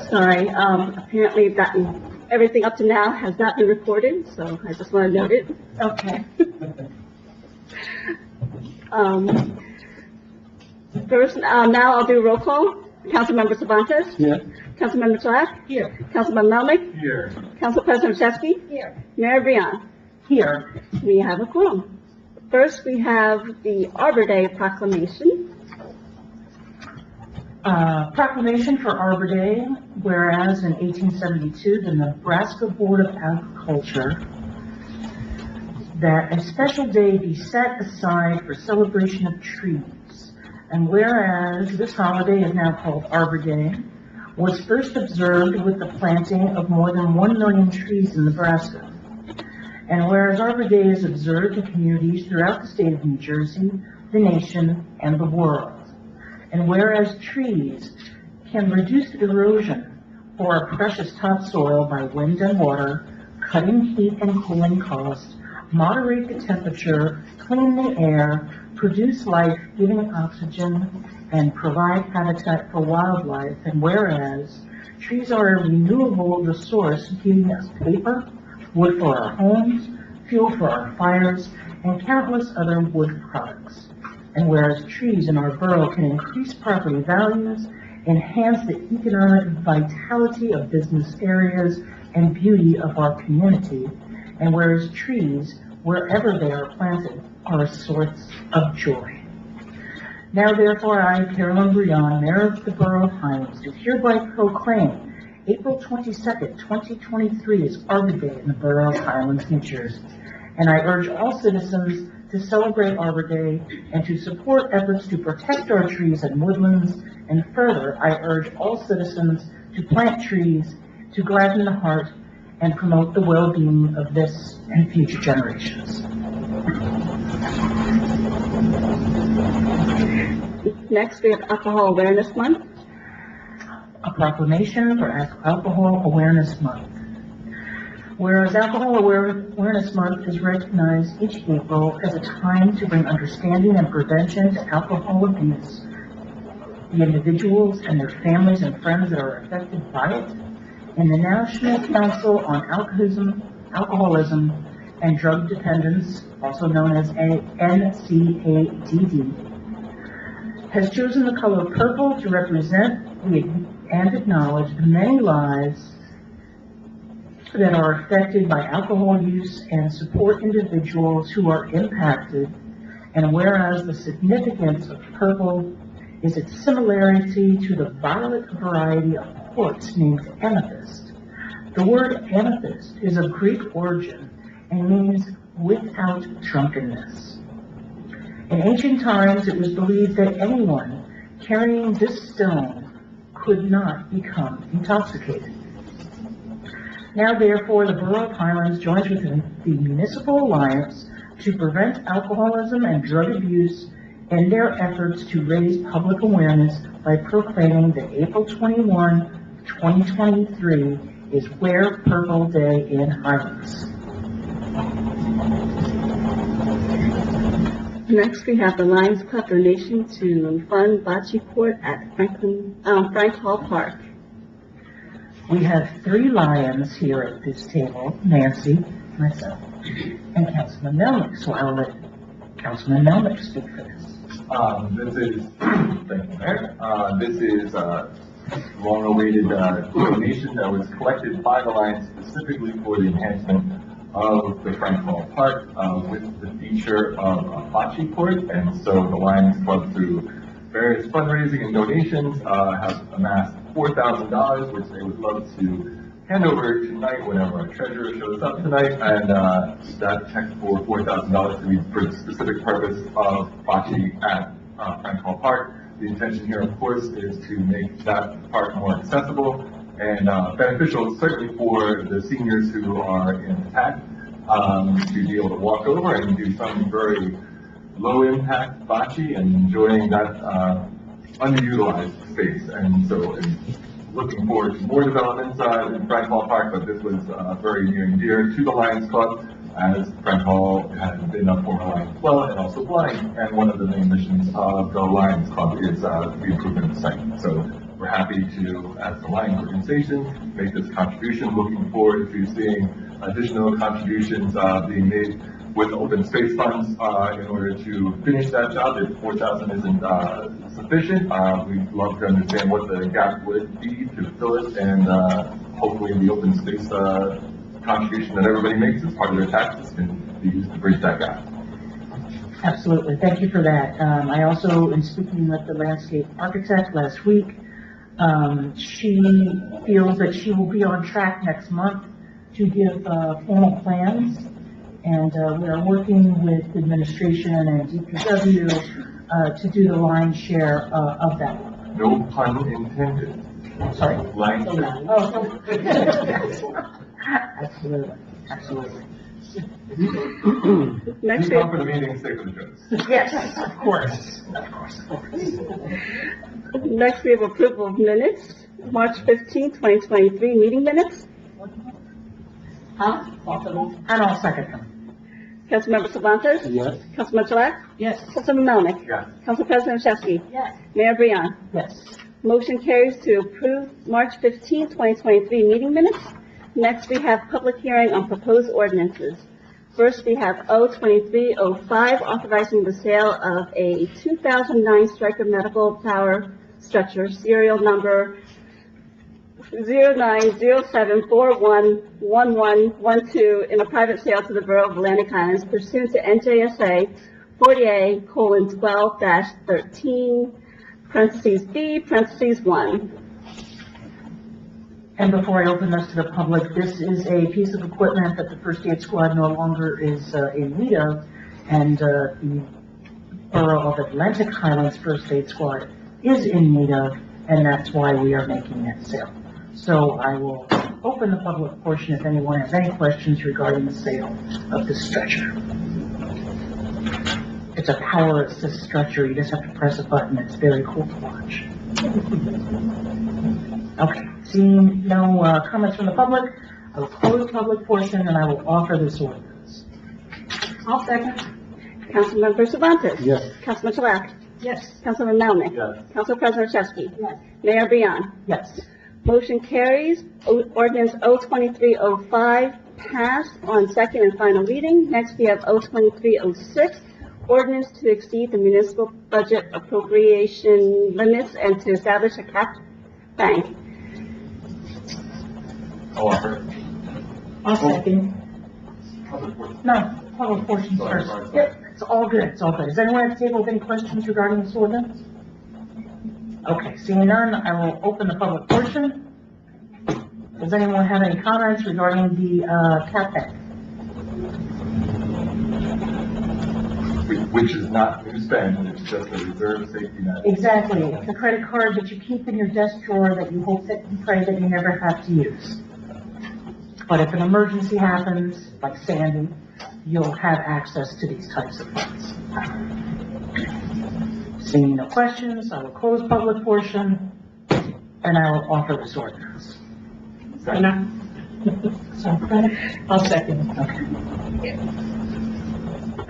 Sorry, apparently everything up to now has not been recorded, so I just want to note it. Okay. First, now I'll do roll call. Councilmember Cervantes. Here. Councilmember Todd. Here. Councilman Melnick. Here. Council President Chesky. Here. Mayor Brion. Here. We have a quorum. First, we have the Arbor Day proclamation. Proclamation for Arbor Day, whereas in 1872, the Nebraska Board of Agriculture, that a special day be set aside for celebration of trees. And whereas this holiday is now called Arbor Day, was first observed with the planting of more than 1 million trees in Nebraska. And whereas Arbor Day is observed in communities throughout the state of New Jersey, the nation, and the world. And whereas trees can reduce erosion for our precious topsoil by wind and water, cutting heat and cooling costs, moderate the temperature, clean the air, produce life, giving oxygen, and provide habitat for wildlife. And whereas trees are a renewable resource, giving us paper, wood for our homes, fuel for our fires, and countless other wood products. And whereas trees in our borough can increase property values, enhance the economic vitality of business areas and beauty of our community, and whereas trees, wherever they are planted, are a source of joy. Now therefore I, Carolyn Brion, Mayor of the Borough of Highlands, do hereby proclaim April 22nd, 2023 is Arbor Day in the Borough of Highlands, New Jersey. And I urge all citizens to celebrate Arbor Day and to support efforts to protect our trees and woodlands. And further, I urge all citizens to plant trees to gladden the heart and promote the well-being of this and future generations. Next, we have Alcohol Awareness Month. A proclamation for Alcohol Awareness Month. Whereas Alcohol Awareness Month is recognized each April as a time to bring understanding and prevention to alcohol abuse, the individuals and their families and friends that are affected by it, and the National Council on Alcoholism and Drug Dependence, also known as NCADD, has chosen the color purple to represent and acknowledge the many lives that are affected by alcohol use and support individuals who are impacted. And whereas the significance of purple is its similarity to the violet variety of quartz named amethyst. The word amethyst is of Greek origin and means without drunkenness. In ancient times, it was believed that anyone carrying this stone could not become intoxicated. Now, therefore, the Borough of Highlands joins with the Municipal Alliance to prevent alcoholism and drug abuse in their efforts to raise public awareness by proclaiming that April 21, 2023 is Wear Purple Day in Highlands. Next, we have the Lions Club donation to fund bocce court at Frank Hall Park. We have 3 Lions here at this table, Nancy, myself, and Councilman Melnick, so I will let Councilman Melnick speak for this. This is, thank you, Mayor. This is a long-awaited donation that was collected by the Lions specifically for the enhancement of the Frank Hall Park with the feature of a bocce court. And so the Lions Club, through various fundraising and donations, have amassed $4,000, which they would love to hand over tonight whenever our treasurer shows up tonight. And that check for $4,000 to be for the specific purpose of bocce at Frank Hall Park. The intention here, of course, is to make that park more accessible and beneficial, certainly for the seniors who are in attack, to be able to walk over and do some very low-impact bocce and enjoying that underutilized space. And so looking forward to more developments in Frank Hall Park, but this was very near and dear to the Lions Club, as Frank Hall has been a former Lions Club and also blind, and one of the main missions of the Lions Club is the improvement of the site. So we're happy to, as the Lions organization, make this contribution. Looking forward to seeing additional contributions being made with open space funds in order to finish that job. If 4,000 isn't sufficient, we'd love to understand what the gap would be to fill it, and hopefully the open space contribution that everybody makes as part of their taxes can be used to bridge that gap. Absolutely, thank you for that. I also, in speaking with the landscape architect last week, she feels that she will be on track next month to give formal plans, and we are working with administration and DPW to do the lion's share of that. No pun intended. Sorry? Line. Oh, absolutely, absolutely. Next, You come for the meeting, stay for the jokes. Yes, of course, of course. next we have approval of minutes, March 15, 2023, meeting minutes. And I'll second them. Councilmember Cervantes? Yes. Councilman Gilat? Yes. Councilman Melnick? Yes. Council President Chesky? Yes. Mayor Brian? Yes. Motion carries to approve March 15, 2023 meeting minutes. Next, we have public hearing on proposed ordinances. First, we have O-2305, authorizing the sale of a 2009 Stryker Medical Tower structure, serial number 0907411112, in a private sale to the Borough of Atlantic Highlands pursuant to NJSA 48:12-13, parentheses B, parentheses 1. And before I open this to the public, this is a piece of equipment that the First Aid Squad no longer is in need of, and the Borough of Atlantic Highlands First Aid Squad is in need of, and that's why we are making that sale. So I will open the public portion if anyone has any questions regarding the sale of this stretcher. It's a power assist stretcher, you just have to press a button, it's very cool to watch. Okay, seeing no comments from the public, I will close the public portion and I will offer this ordinance. I'll second. Councilmember Cervantes? Yes. Councilman Gilat? Yes. Councilman Melnick? Yes. Council President Chesky? Yes. Mayor Brian? Yes. Motion carries. Ordinance O-2305 passed on second and final reading. Next, we have O-2306, ordinance to exceed the municipal budget appropriation limits and to establish a capped bank. I'll offer. I'll second. Public portion. No, public portion Sorry, first. sorry, sorry. Yep, it's all good, it's all good. Does anyone at the table have any questions regarding this ordinance? Okay, seeing none, I will open the public portion. Does anyone have any comments regarding the cap bank? Which is not to spend, it's just a reserve safety net. Exactly, it's a credit card that you keep in your desk drawer that you hope that you pray that you never have to use. But if an emergency happens, like Sandy, you'll have access to these types of funds. Seeing no questions, I will close public portion, and I will offer this ordinance. I'll second. Okay.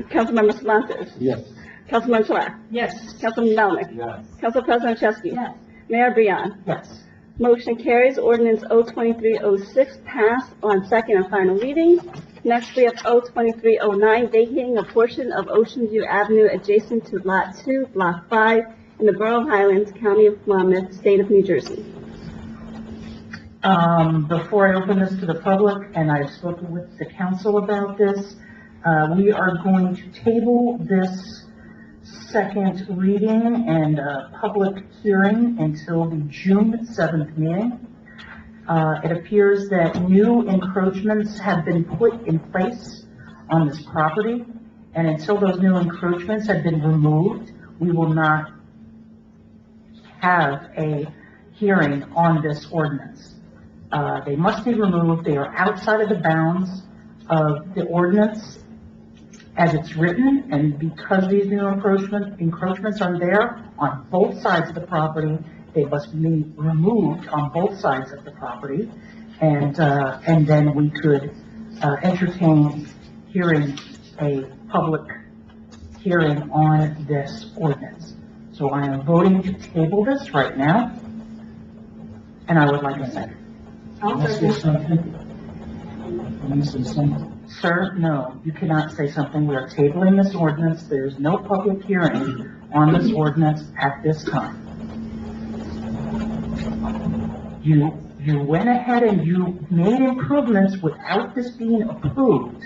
Councilmember Cervantes? Yes. Councilman Gilat? Yes. Councilman Melnick? Yes. Council President Chesky? Yes. Mayor Brian? Yes. Motion carries. Ordinance O-2306 passed on second and final reading. Next, we have O-2309, vacating a portion of Ocean View Avenue adjacent to Lot 2, Block 5, in the Borough of Highlands, County of Monmouth, State of New Jersey. Before I open this to the public, and I've spoken with the council about this, we are going to table this second reading and public hearing until the June 7th meeting. It appears that new encroachments have been put in place on this property, and until those new encroachments have been removed, we will not have a hearing on this ordinance. They must be removed. They are outside of the bounds of the ordinance as it's written, and because these new encroachments are there on both sides of the property, they must be removed on both sides of the property, and then we could entertain hearing a public hearing on this ordinance. So I am voting to table this right now. And I would like a second. Can I say something? Can I say something? Sir, no, you cannot say something. We are tabling this ordinance. There is no public hearing on this ordinance at this time. You went ahead and you made improvements without this being approved.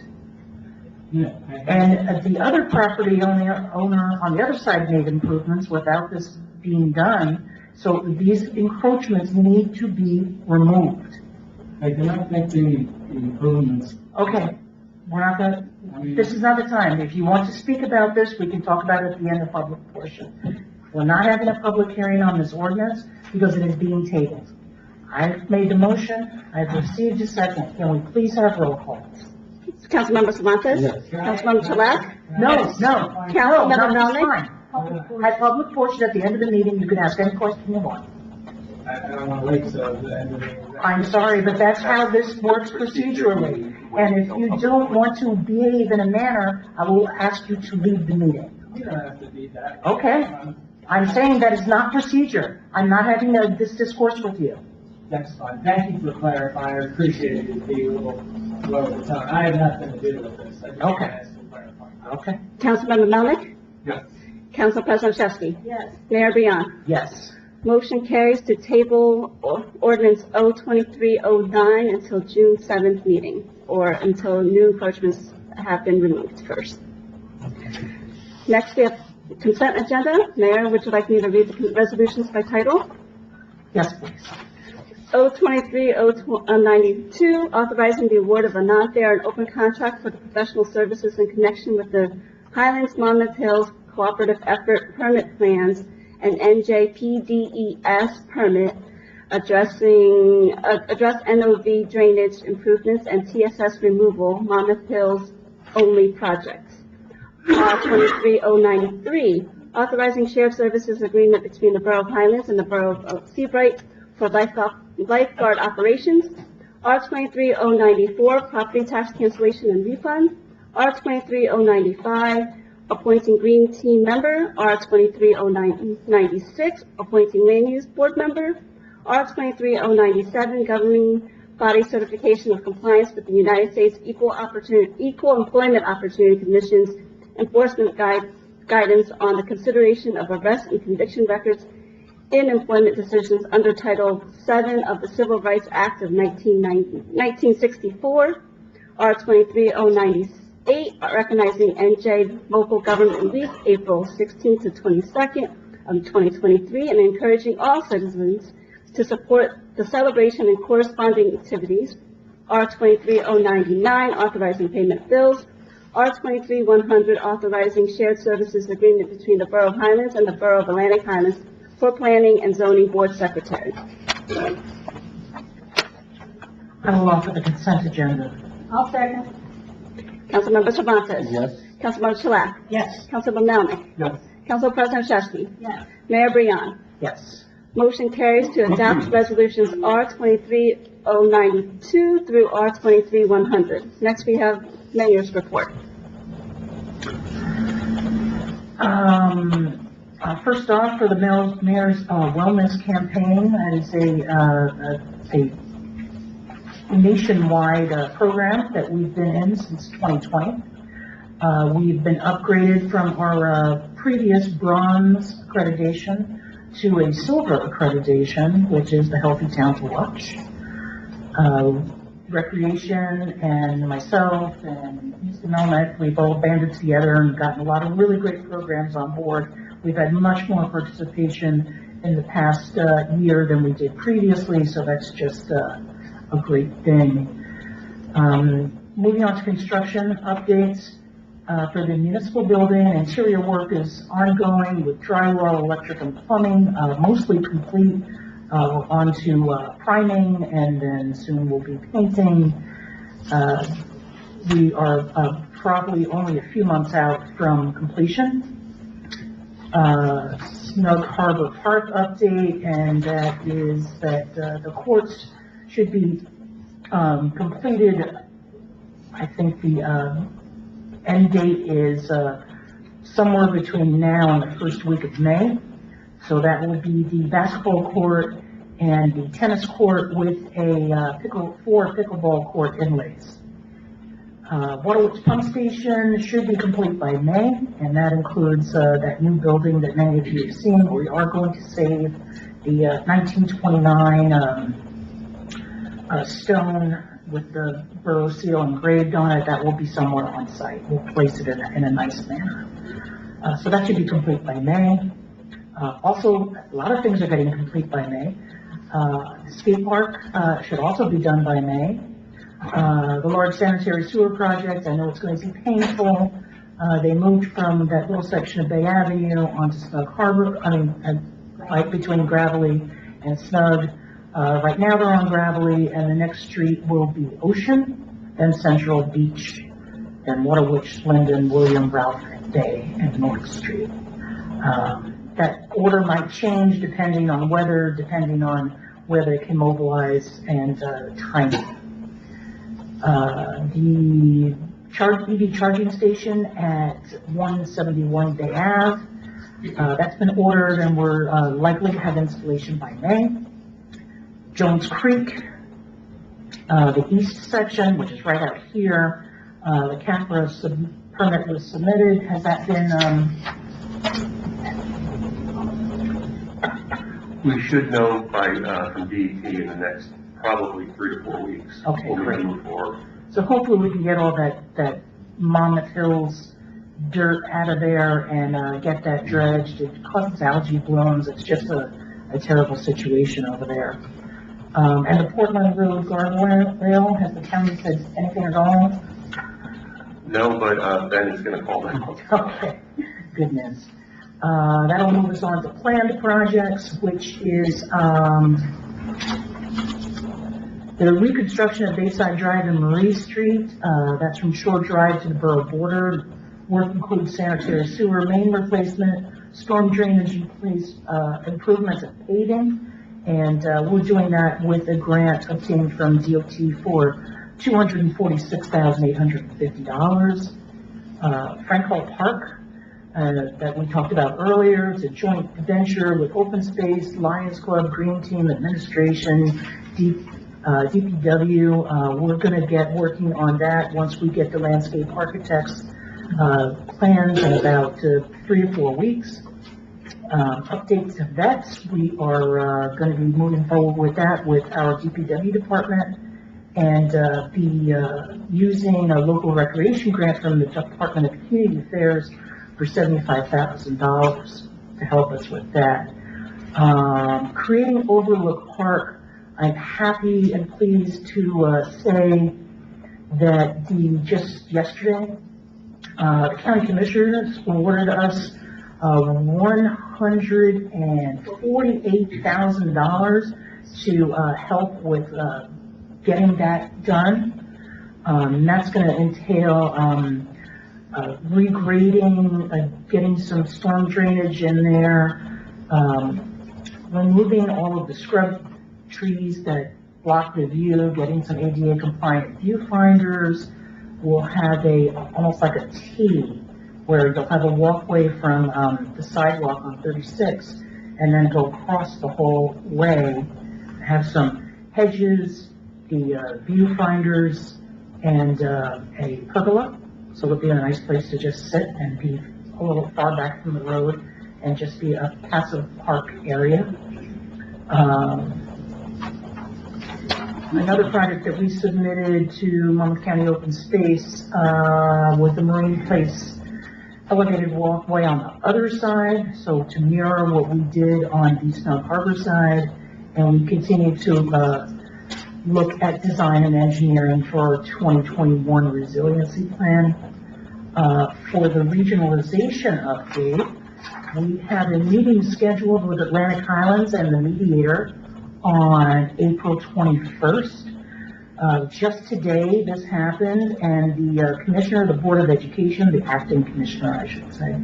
Yeah. And the other property owner on the other side made improvements without this being done. So these encroachments need to be removed. I do not think the improvements, Okay, we're not gonna, this is not the time. If you want to speak about this, we can talk about it at the end of public portion. We're not having a public hearing on this ordinance because it is being tabled. I've made the motion, I've received a second. Can we please have roll call? Councilmember Cervantes? Yes. Councilmember Chalak? No, Councilmember no, it's Melnick? fine. At public portion at the end of the meeting, you can ask any question you want. I don't want to wait till the end of the... I'm sorry, but that's how this works procedurally. And if you don't want to behave in a manner, I will ask you to leave the meeting. You don't have to be that. Okay? I'm saying that is not procedure. I'm not having this discourse with you. That's fine. Thank you for clarifying. I appreciate it being a little low at the time. I have nothing to do with this. I just Okay. asked for clarifying. Okay? Councilmember Melnick? Yes. Council President Chesky? Yes. Mayor Brion? Yes. Motion carries to table ordinance O-2309 until June 7th meeting, or until new encroachments have been removed first. Next, we have consent agenda. Mayor, would you like me to read the resolutions by title? Yes, please. O-23-092, authorizing the award of a non-fair and open contract for the professional services in connection with the Highlands Monmouth Hills Cooperative Effort Permit Plans and NJPDES permit address NOV drainage improvements and TSS removal, Monmouth Hills only projects. R-23-093, authorizing shared services agreement between the Borough of Highlands and the Borough of Seabright for lifeguard operations. R-23-094, property tax cancellation and refund. R-23-095, appointing Green Team member. R-23-096, appointing Land Use Board member. R-23-097, governing body certification of compliance with the United States Equal Employment Opportunity Commission's enforcement guidance on the consideration of arrest and conviction records in employment decisions under Title VII of the Civil Rights Act of 1964. R-23-098, recognizing NJ Local Government Week, April 16th to 22nd of 2023, and encouraging all citizens to support the celebration and corresponding activities. R-23-099, authorizing payment of bills. R-23-100, authorizing shared services agreement between the Borough of Highlands and the Borough of Atlantic Highlands for Planning and Zoning Board Secretary. I will offer the consent agenda. I'll second. Councilmember Cervantes? Yes. Councilmember Chalak? Yes. Councilmember Melnick? Yes. Council President Chesky? Yes. Mayor Brion? Yes. Motion carries to adopt resolutions R-23-092 through R-23-100. Next, we have Mayor's report. First off, for the mayor's wellness campaign, that is a nationwide program that we've been in since 2020. We've been upgraded from our previous bronze accreditation to a silver accreditation, which is the Healthy Town to Watch. Recreation and myself and Mr. Melnick, we've all banded together and gotten a lot of really great programs on board. We've had much more participation in the past year than we did previously, so that's just a great thing. Moving on to construction updates. For the municipal building, interior work is ongoing with drywall, electric, and plumbing, mostly complete. On to priming, and then soon we'll be painting. We are probably only a few months out from completion. Snug Harbor Park update, and that is that the courts should be completed. I think the end date is somewhere between now and the first week of May. So that will be the basketball court and the tennis court with a four pickleball court inlays. Waterworks pump station should be complete by May, and that includes that new building that many of you have seen. We are going to save the 1929 stone with the borough seal engraved on it. That will be somewhere on site. We'll place it in a nice manner. So that should be complete by May. Also, a lot of things are getting complete by May. The skate park should also be done by May. The large sanitary sewer project, I know it's going to be painful. They moved from that little section of Bay Avenue onto Snug Harbor, right between Gravelly and Snug. Right now they're on Gravelly, and the next street will be Ocean, then Central Beach, then Waterworks, Linden, William, Ralph Day, and North Street. That order might change depending on weather, depending on where they can mobilize and timing. The EV charging station at 171 Bay Ave, that's been ordered, and we're likely to have installation by May. Jones Creek, the east section, which is right out here, the CAFRA permit was submitted. Has that been, We should know by, from DEP in the next probably 3 to 4 weeks. Okay, when we great. move forward. so hopefully we can get all that Monmouth Hills dirt out of there and get that dredged. It causes algae blooms. It's just a terrible situation over there. And the Portland Road guardrail, has the county said anything at all? No, but Ben is going to call them. Okay, goodness. That'll move us on to planned projects, which is, the reconstruction of Bayside Drive and Marie Street. That's from Shore Drive to the borough border. Work includes sanitary sewer main replacement, storm drainage improvements and paving. And, we're doing that with a grant obtained from DOT for $246,850. Frank Hall Park, that we talked about earlier. It's a joint venture with Open Space, Lions Club, Green Team Administration, DPW. We're going to get working on that once we get the landscape architects plans in about 3 or 4 weeks. Updates to vets, we are going to be moving forward with that with our DPW department, and be using a local recreation grant from the Department of Community Affairs for $75,000 to help us with that. Creating Overlook Park, I'm happy and pleased to say that just yesterday, the county commissioners awarded us $148,000 to help with getting that done. That's going to entail regrading, getting some storm drainage in there, removing all of the scrub trees that block the view, getting some ADA compliant viewfinders. We'll have almost like a T where you'll have a walkway from the sidewalk on 36 and then go across the whole way, have some hedges, the viewfinders, and a pergola. So it'll be a nice place to just sit and be a little far back from the road and just be a passive park area. Another project that we submitted to Monmouth County Open Space was the Marine Place elevated walkway on the other side, so to mirror what we did on the Snug Harbor side, and we continue to look at design and engineering for our 2021 resiliency plan. For the regionalization update, we have a meeting scheduled with Atlantic Highlands and the mediator on April 21st. Just today, this happened, and the commissioner of the Board of Education, the acting commissioner, I should say,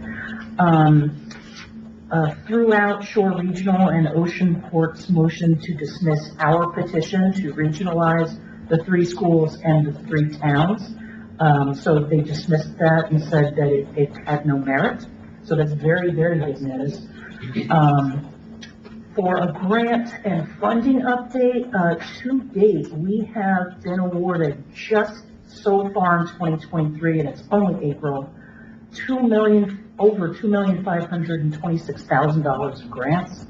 threw out Shore Regional and Ocean Port's motion to dismiss our petition to regionalize the 3 schools and the 3 towns. So they dismissed that and said that it had no merit. So that's very, very good news. For a grant and funding update, to date, we have been awarded just so far in 2023, and it's only April, over $2,526,000 of grants.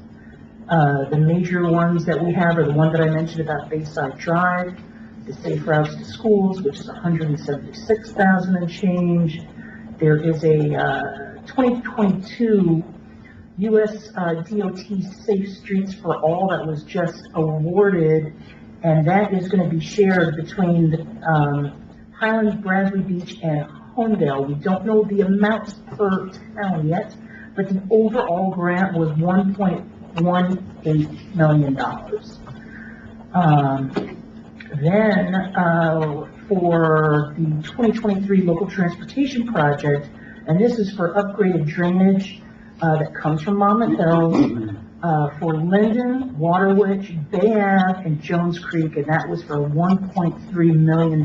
The major ones that we have are the one that I mentioned about Bayside Drive, the Safe Routes to Schools, which is $176,000 and change. There is a 2022 U.S. DOT Safe Streets for All that was just awarded, and that is going to be shared between the, Highlands, Bradley Beach, and Homedale. We don't know the amount per town yet, but the overall grant was $1.18 million. For the 2023 local transportation project, and this is for upgraded drainage that comes from Monmouth Hills, for Linden, Waterwitch, Bay Ave, and Jones Creek, and that was for $1.3 million.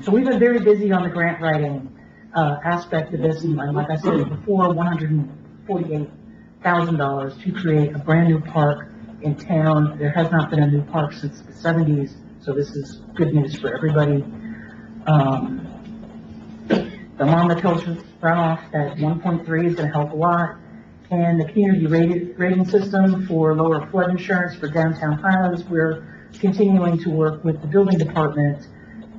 So we've been very busy on the grant writing aspect of this, and like I said before, $148,000 to create a brand new park in town. There has not been a new park since the 70s, so this is good news for everybody. The Monmouth Hills runoff at 1.3 is going to help a lot, and the community rating system for lower flood insurance for downtown Highlands, we're continuing to work with the building department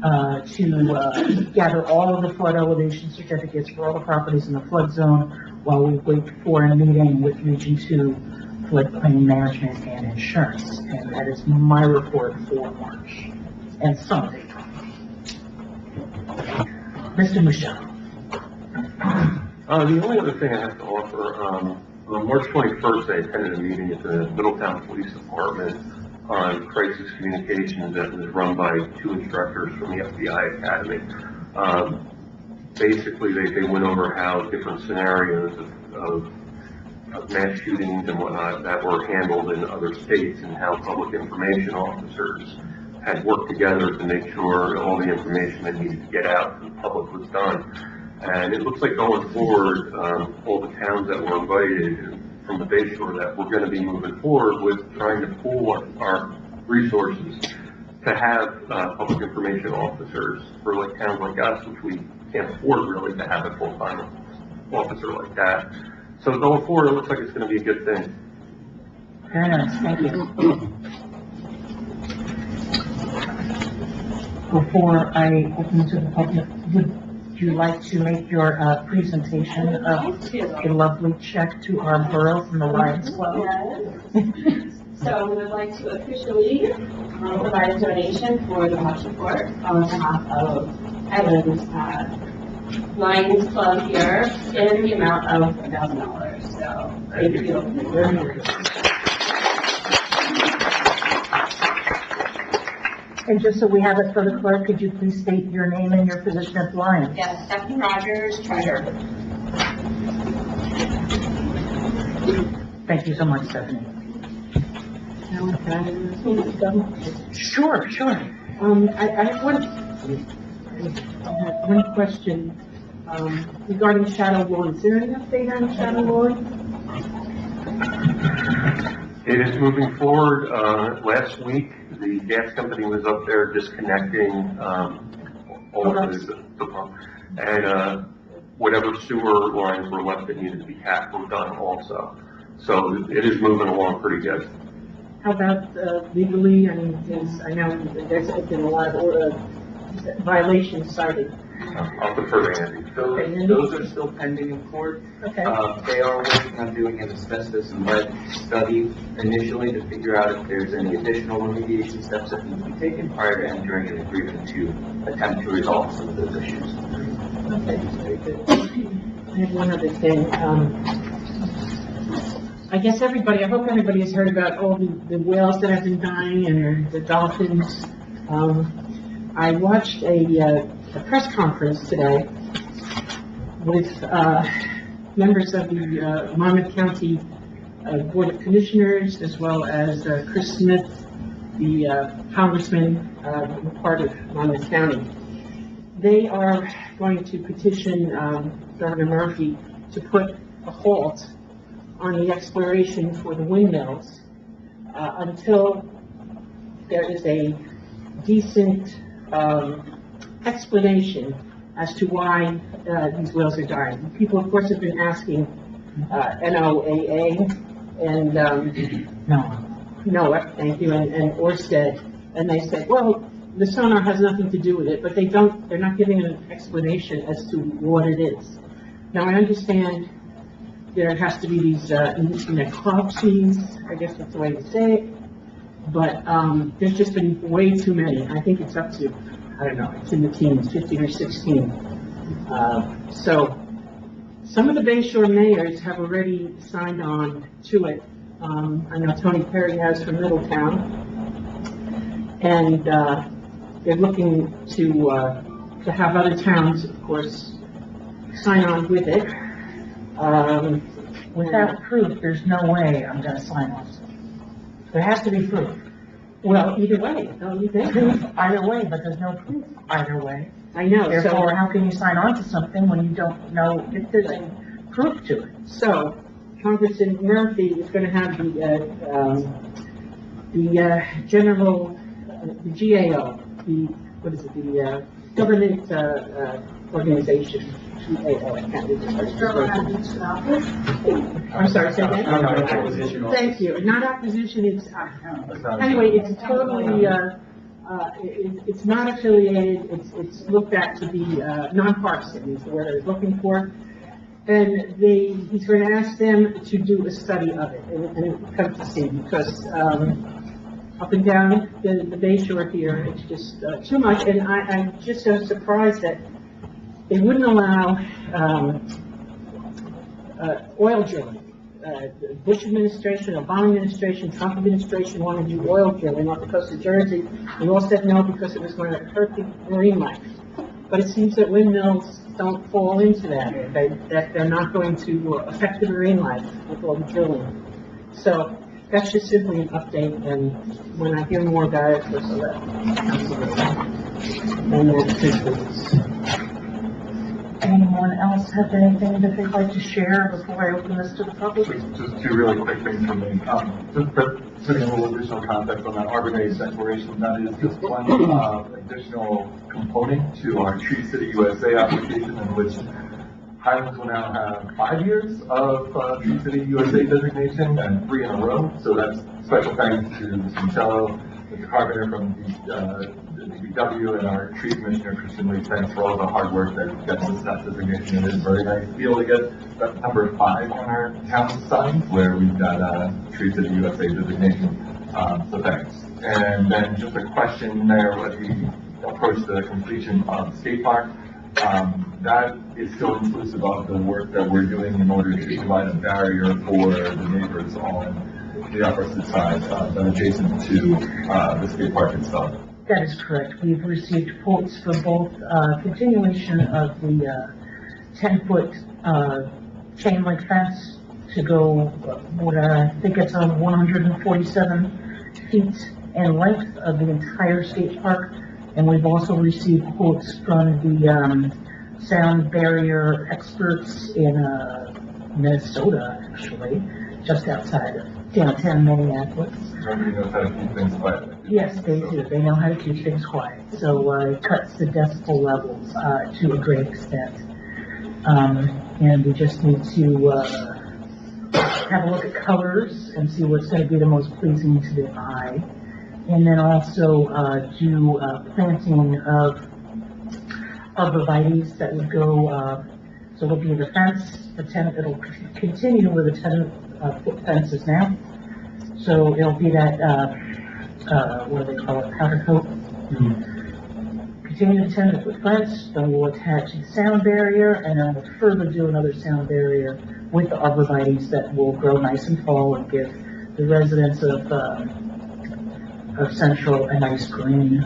to gather all of the flood elevation certificates for all the properties in the flood zone while we wait for a meeting with Region 2 floodplain management and insurance. And that is my report for March and some of April. Mr. Michelle. The only other thing I have to offer, on March 21st, I attended a meeting at the Middletown Police Department on crisis communications that was run by two instructors from the FBI Academy. Basically, they went over how different scenarios of mass shootings and whatnot that were handled in other states, and how public information officers had worked together to make sure all the information that needed to get out to the public was done. And it looks like going forward, all the towns that were invited from the Bay Shore, that we're going to be moving forward with trying to pool our resources to have public information officers for like towns like us, which we can't afford really to have a full-time officer like that. So going forward, it looks like it's going to be a good thing. Very nice, thank you. Before I open to the public, would you like to make your presentation of a lovely check to our borough from the Lions Club? Yes. So we would like to officially provide a donation for the March report on behalf of Highlands Lions Club here in the amount of $1,000. So thank you. And just so we have it for the clerk, could you please state your name and your position at the Lions? Yes, Stephanie Rogers, treasurer. Thank you so much, Stephanie. Sure. I have one question regarding Shadow Lawn. Is there any update on Shadow Lawn? It is moving forward. Last week, the gas company was up there disconnecting all of the pump, and whatever sewer lines were left that needed to be capped were done also. So it is moving along pretty good. How about legally? I mean, I know there's been a lot of violations cited. I'll defer to Andy. Those are still pending in court. Okay. They are working on doing an asbestos and lead study initially to figure out if there's any additional remediation steps that need to be taken prior to entering an agreement to attempt to resolve some of those issues. Okay, very good. I have one other thing. I guess I hope everybody has heard about all the whales that have been dying and the dolphins. I watched a press conference today with members of the Monmouth County Board of Commissioners, as well as Chris Smith, the congressman, part of Monmouth County. They are going to petition Governor Murphy to put a halt on the exploration for the windmills, until there is a decent, explanation as to why, these whales are dying. People, of course, have been asking, NOAA and, NOAA, thank you, and Ørsted, and they said, well, the sonar has nothing to do with it, but they're not giving an explanation as to what it is. Now, I understand there has to be these, necropsies, I guess that's the way to say it, but, there's just been way too many. I think it's up to, I don't know, it's in the teens, 15 or 16. So, some of the Bay Shore mayors have already signed on to it. I know Tony Perry has from Middletown. And, they're looking to have other towns, of course, sign on with it. Without proof, there's no way I'm gonna sign on. There has to be proof. Well, either way, don't you think? Proof either way, but there's no proof either way. I know, Therefore, so, how can you sign on to something when you don't know if there's any proof to it? so Congressman Murphy is gonna have the general, the GAO, what is it, the, government, organization, GAO, I can't read the I'm sorry, say again? Thank you, not acquisition, it's, anyway, it's totally, it's not affiliated, it's looked at to be, nonpartisan is the word I was looking for. And he's going to ask them to do a study of it, and it comes to see, because, up and down the Bay Shore here, it's just, too much, and I'm just so surprised that they wouldn't allow, oil drilling. The Bush administration, Obama administration, Trump administration wanted to do oil drilling off the coast of Jersey. We all said no because it was going to hurt the marine life. But it seems that windmills don't fall into that, that they're not going to affect the marine life with all the drilling. So that's just simply an update, and when I hear more about it, of course, I'll let council know. And that's it. Anyone else have anything that they'd like to share before I open this to the public? Just two really quick things for me. Just putting a little additional context on that Arbor Day declaration, that is just one additional component to our Tree City USA application, in which Highlands will now have 5 years of Tree City USA designation and 3 in a row. So that's special thanks to Mr. Michello, Mr. Carpenter from the DPW, and our tree commissioner, Christian Lee. Thanks for all the hard work that gets us that designation. It is very nice to be able to get that number 5 on our town signs, where we've got Tree City USA designation. So thanks. And then just a question there, as we approach the completion of the skate park. That is still inclusive of the work that we're doing in order to provide a barrier for the neighbors on the opposite side, adjacent to the skate park itself. That is correct. We've received quotes for both continuation of the 10-foot chain link fence to go, I think it's 147 feet in length of the entire skate park. And we've also received quotes from the sound barrier experts in Minnesota, actually, just outside of downtown Minneapolis. Everybody knows how to keep things quiet. Yes, they do. They know how to keep things quiet. So it cuts the decibel levels to a great extent. And we just need to have a look at colors and see what's going to be the most pleasing to the eye. And then also do planting of arborvitaes that would go, so it'll be the fence, it'll continue where the 10-foot fence is now. So it'll be that, what do they call it, powder coat? Continue the 10-foot fence, then we'll attach the sound barrier, and then we'll further do another sound barrier with the arborvitaes that will grow nice and tall and give the residents of Central a nice green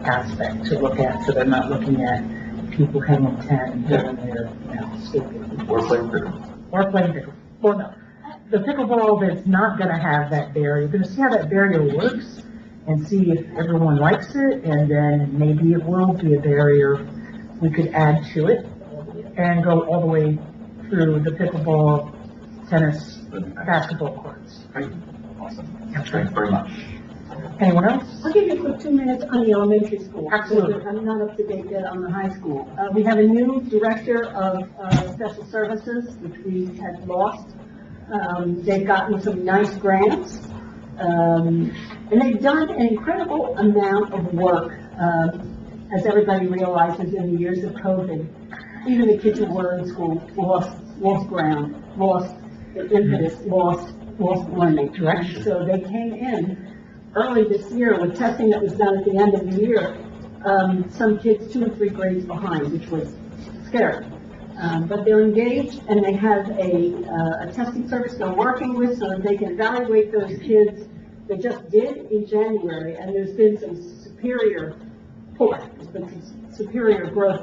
aspect to look at, so they're not looking at people hanging tent here and there, escaping. Or playing pickle. Or playing pickle. Well, no. The pickleball that's not going to have that barrier, you're going to see how that barrier works and see if everyone likes it, and then maybe it will be a barrier we could add to it and go all the way through the pickleball tennis, basketball courts. Great. Awesome. Thanks very much. Anyone else? I'll give you a quick 2 minutes on the elementary school. Absolutely. Because I'm not up to date yet on the high school. We have a new director of special services, which we had lost. They've gotten some nice grants. And they've done an incredible amount of work, as everybody realizes in the years of COVID. Even the kids who were in school lost ground, lost the impetus, lost learning. Direction. So they came in early this year with testing that was done at the end of the year. Some kids 2 or 3 grades behind, which was scary. But they're engaged and they have a testing service they're working with so that they can evaluate those kids. They just did in January, and there's been some superior growth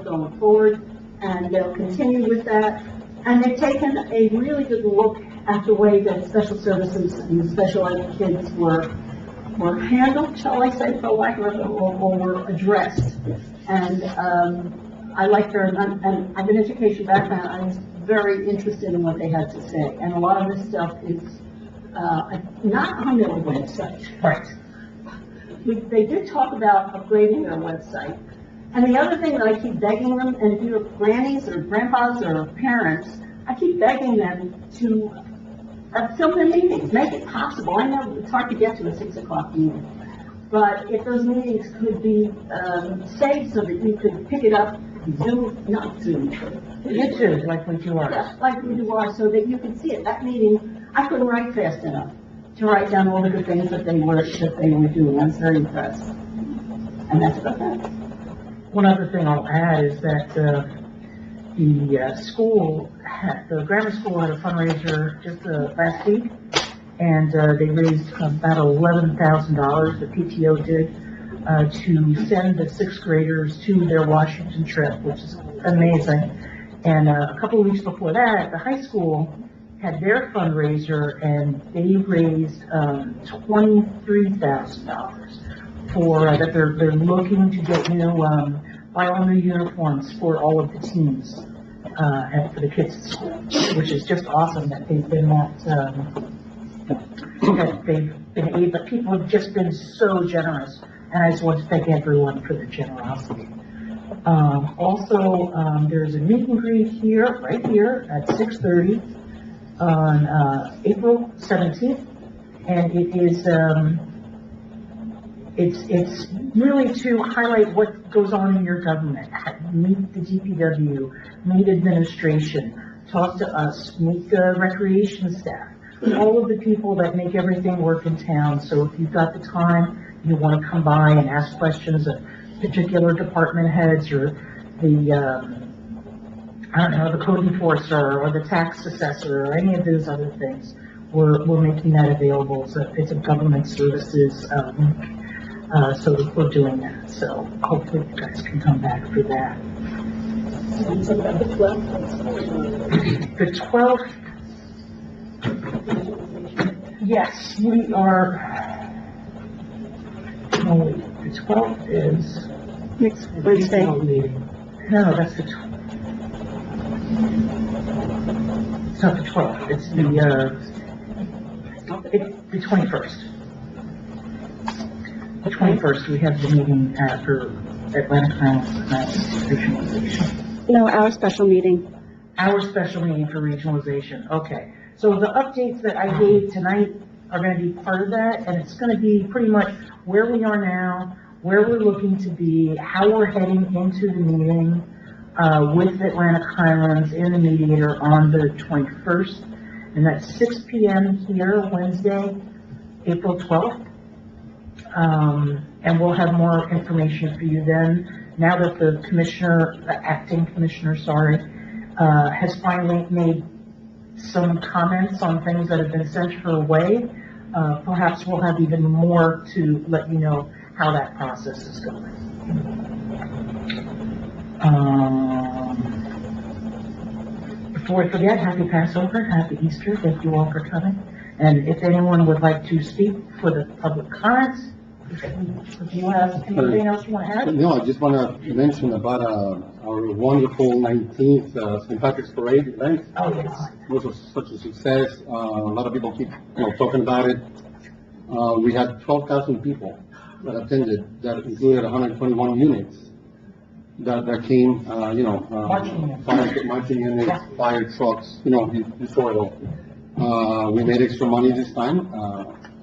going forward, and they'll continue with that. And they've taken a really good look at the way that special services and special ed kids were handled, shall I say, for lack of a better word, or were addressed. And I like their, and I have an education background, I was very interested in what they had to say. And a lot of this stuff is not on their website. Right. They did talk about upgrading their website. And the other thing that I keep begging them, and if you're grannies or grandpas or parents, I keep begging them to film their meetings, make it possible. I know it's hard to get to a 6 o'clock meeting, but if those meetings could be saved so that you could pick it up, not Zoom, YouTube, like we do ours. yeah, like we do ours, so that you can see it. That meeting, I couldn't write fast enough to write down all the good things that they were doing. I was very impressed. And that's about that. One other thing I'll add is that the grammar school had a fundraiser just last week, and they raised about $11,000, the PTO did, to send the 6th graders to their Washington trip, which is amazing. And a couple of weeks before that, the high school had their fundraiser, and they raised $23,000 for that they're looking to get buy all new uniforms for all of the teams and for the kids at school, which is just awesome that they've been but people have just been so generous, and I just want to thank everyone for their generosity. Also, there's a meet and greet here, right here, at 6:30 on April 17th, and it is it's really to highlight what goes on in your government. Meet the DPW, meet administration, talk to us, meet the recreation staff, all of the people that make everything work in town. So if you've got the time, you want to come by and ask questions of particular department heads or the, the code enforcer or the tax assessor or any of those other things, we're making that available. So it's a government services so we're doing that. So hopefully you guys can come back for that. The 12th, yes, we are, the 12th is Next Wednesday. No, that's the 12th. It's not the 12th, it's the 21st. The 21st, we have the meeting for Atlantic Highlands regionalization. No, our special meeting. Our special meeting for regionalization, okay. So the updates that I gave tonight are going to be part of that, and it's going to be pretty much where we are now, where we're looking to be, how we're heading into the meeting with Atlantic Highlands and the mediator on the 21st, and that's 6 p.m. here, Wednesday, April 12th. And we'll have more information for you then. Now that the acting commissioner, has finally made some comments on things that have been sent her way, perhaps we'll have even more to let you know how that process is going. Before I forget, happy Passover, happy Easter, thank you all for coming. And if anyone would like to speak for the public comments, Do you have anything else you want to add? No, I just want to mention about our wonderful 19th St. Patrick's Parade event. Oh, yes. It was such a success. A lot of people keep, talking about it. We had 12,000 people that attended. That included 121 units that came, marching units, fire trucks, you saw it all. We made extra money this time.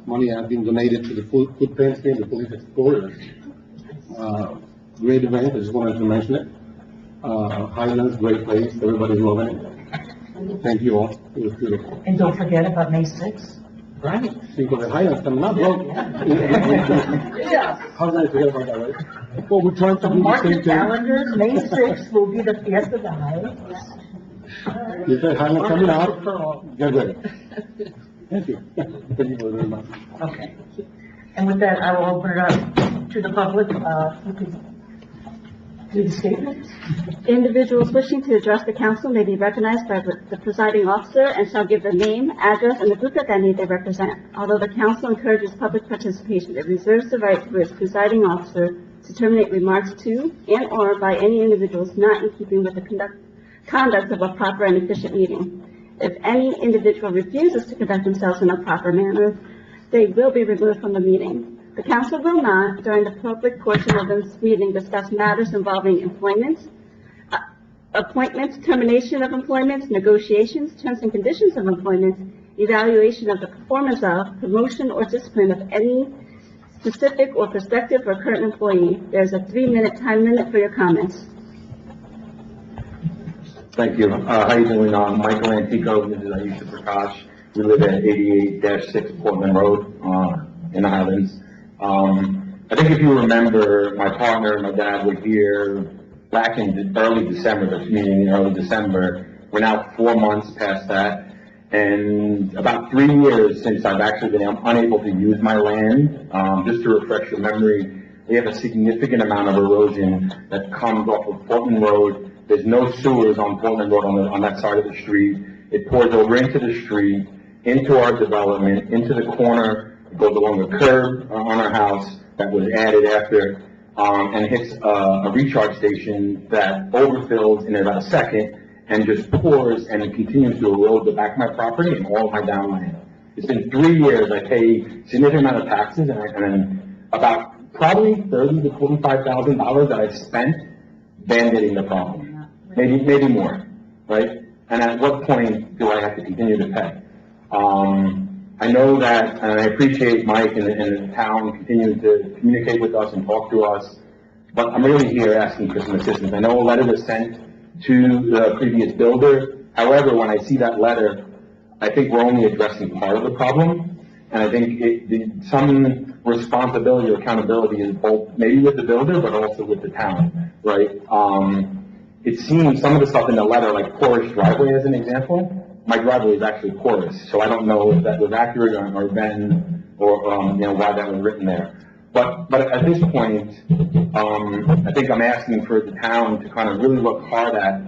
Money had been donated to the food pantry and the police explorers. Great event, I just wanted to mention it. Highlands, great place, everybody's loving it. Thank you all, it was beautiful. And don't forget about May 6th. Right, Cinco de Highlands coming up, bro. Yeah. How can I forget about that, right? Well, we're trying to do the Mark same your thing. calendars, May 6th will be the Fiesta de Highlands. You said Highlands coming out, get ready. Thank you. Thank you very much. Okay. And with that, I will open it up to the public. You can do the statement. Individuals wishing to address the council may be recognized by the presiding officer and shall give their name, address, and the group identity they represent. Although the council encourages public participation, it reserves the right for its presiding officer to terminate remarks to and/or by any individuals not in keeping with the conduct of a proper and efficient meeting. If any individual refuses to conduct themselves in a proper manner, they will be removed from the meeting. The council will not, during the public portion of this meeting, discuss matters involving employment, appointments, termination of employment, negotiations, terms and conditions of employment, evaluation of the performance of, promotion, or discipline of any specific or prospective or current employee. There's a 3-minute time limit for your comments. Thank you. How you doing? Michael Antico, this is Aisha Prakash. We live at 88-6 Portland Road, in the Highlands. I think if you remember, my partner and my dad were here back in early December, this meeting in early December. We're now 4 months past that, and about 3 years since I've actually been unable to use my land. Just to refresh your memory, we have a significant amount of erosion that comes off of Portland Road. There's no sewers on Portland Road on that side of the street. It pours over into the street, into our development, into the corner. It goes along the curb on our house that was added after, and hits a recharge station that overfills in about a second and just pours, and it continues to erode the back of my property and all of my downland. It's been 3 years. I pay a significant amount of taxes, and then about probably $30,000 to $45,000 that I've spent band-aiding the problem. Maybe more, right? And at what point do I have to continue to pay? I know that, and I appreciate Mike and the town continuing to communicate with us and talk to us, but I'm really here asking for some assistance. I know a letter was sent to the previous builder. However, when I see that letter, I think we're only addressing part of the problem, and I think some responsibility or accountability is both maybe with the builder, but also with the town, right? It seems some of the stuff in the letter, like porous driveway as an example, my driveway is actually porous, so I don't know if that was accurate or then, or, why that was written there. But at this point, I think I'm asking for the town to kind of really look hard at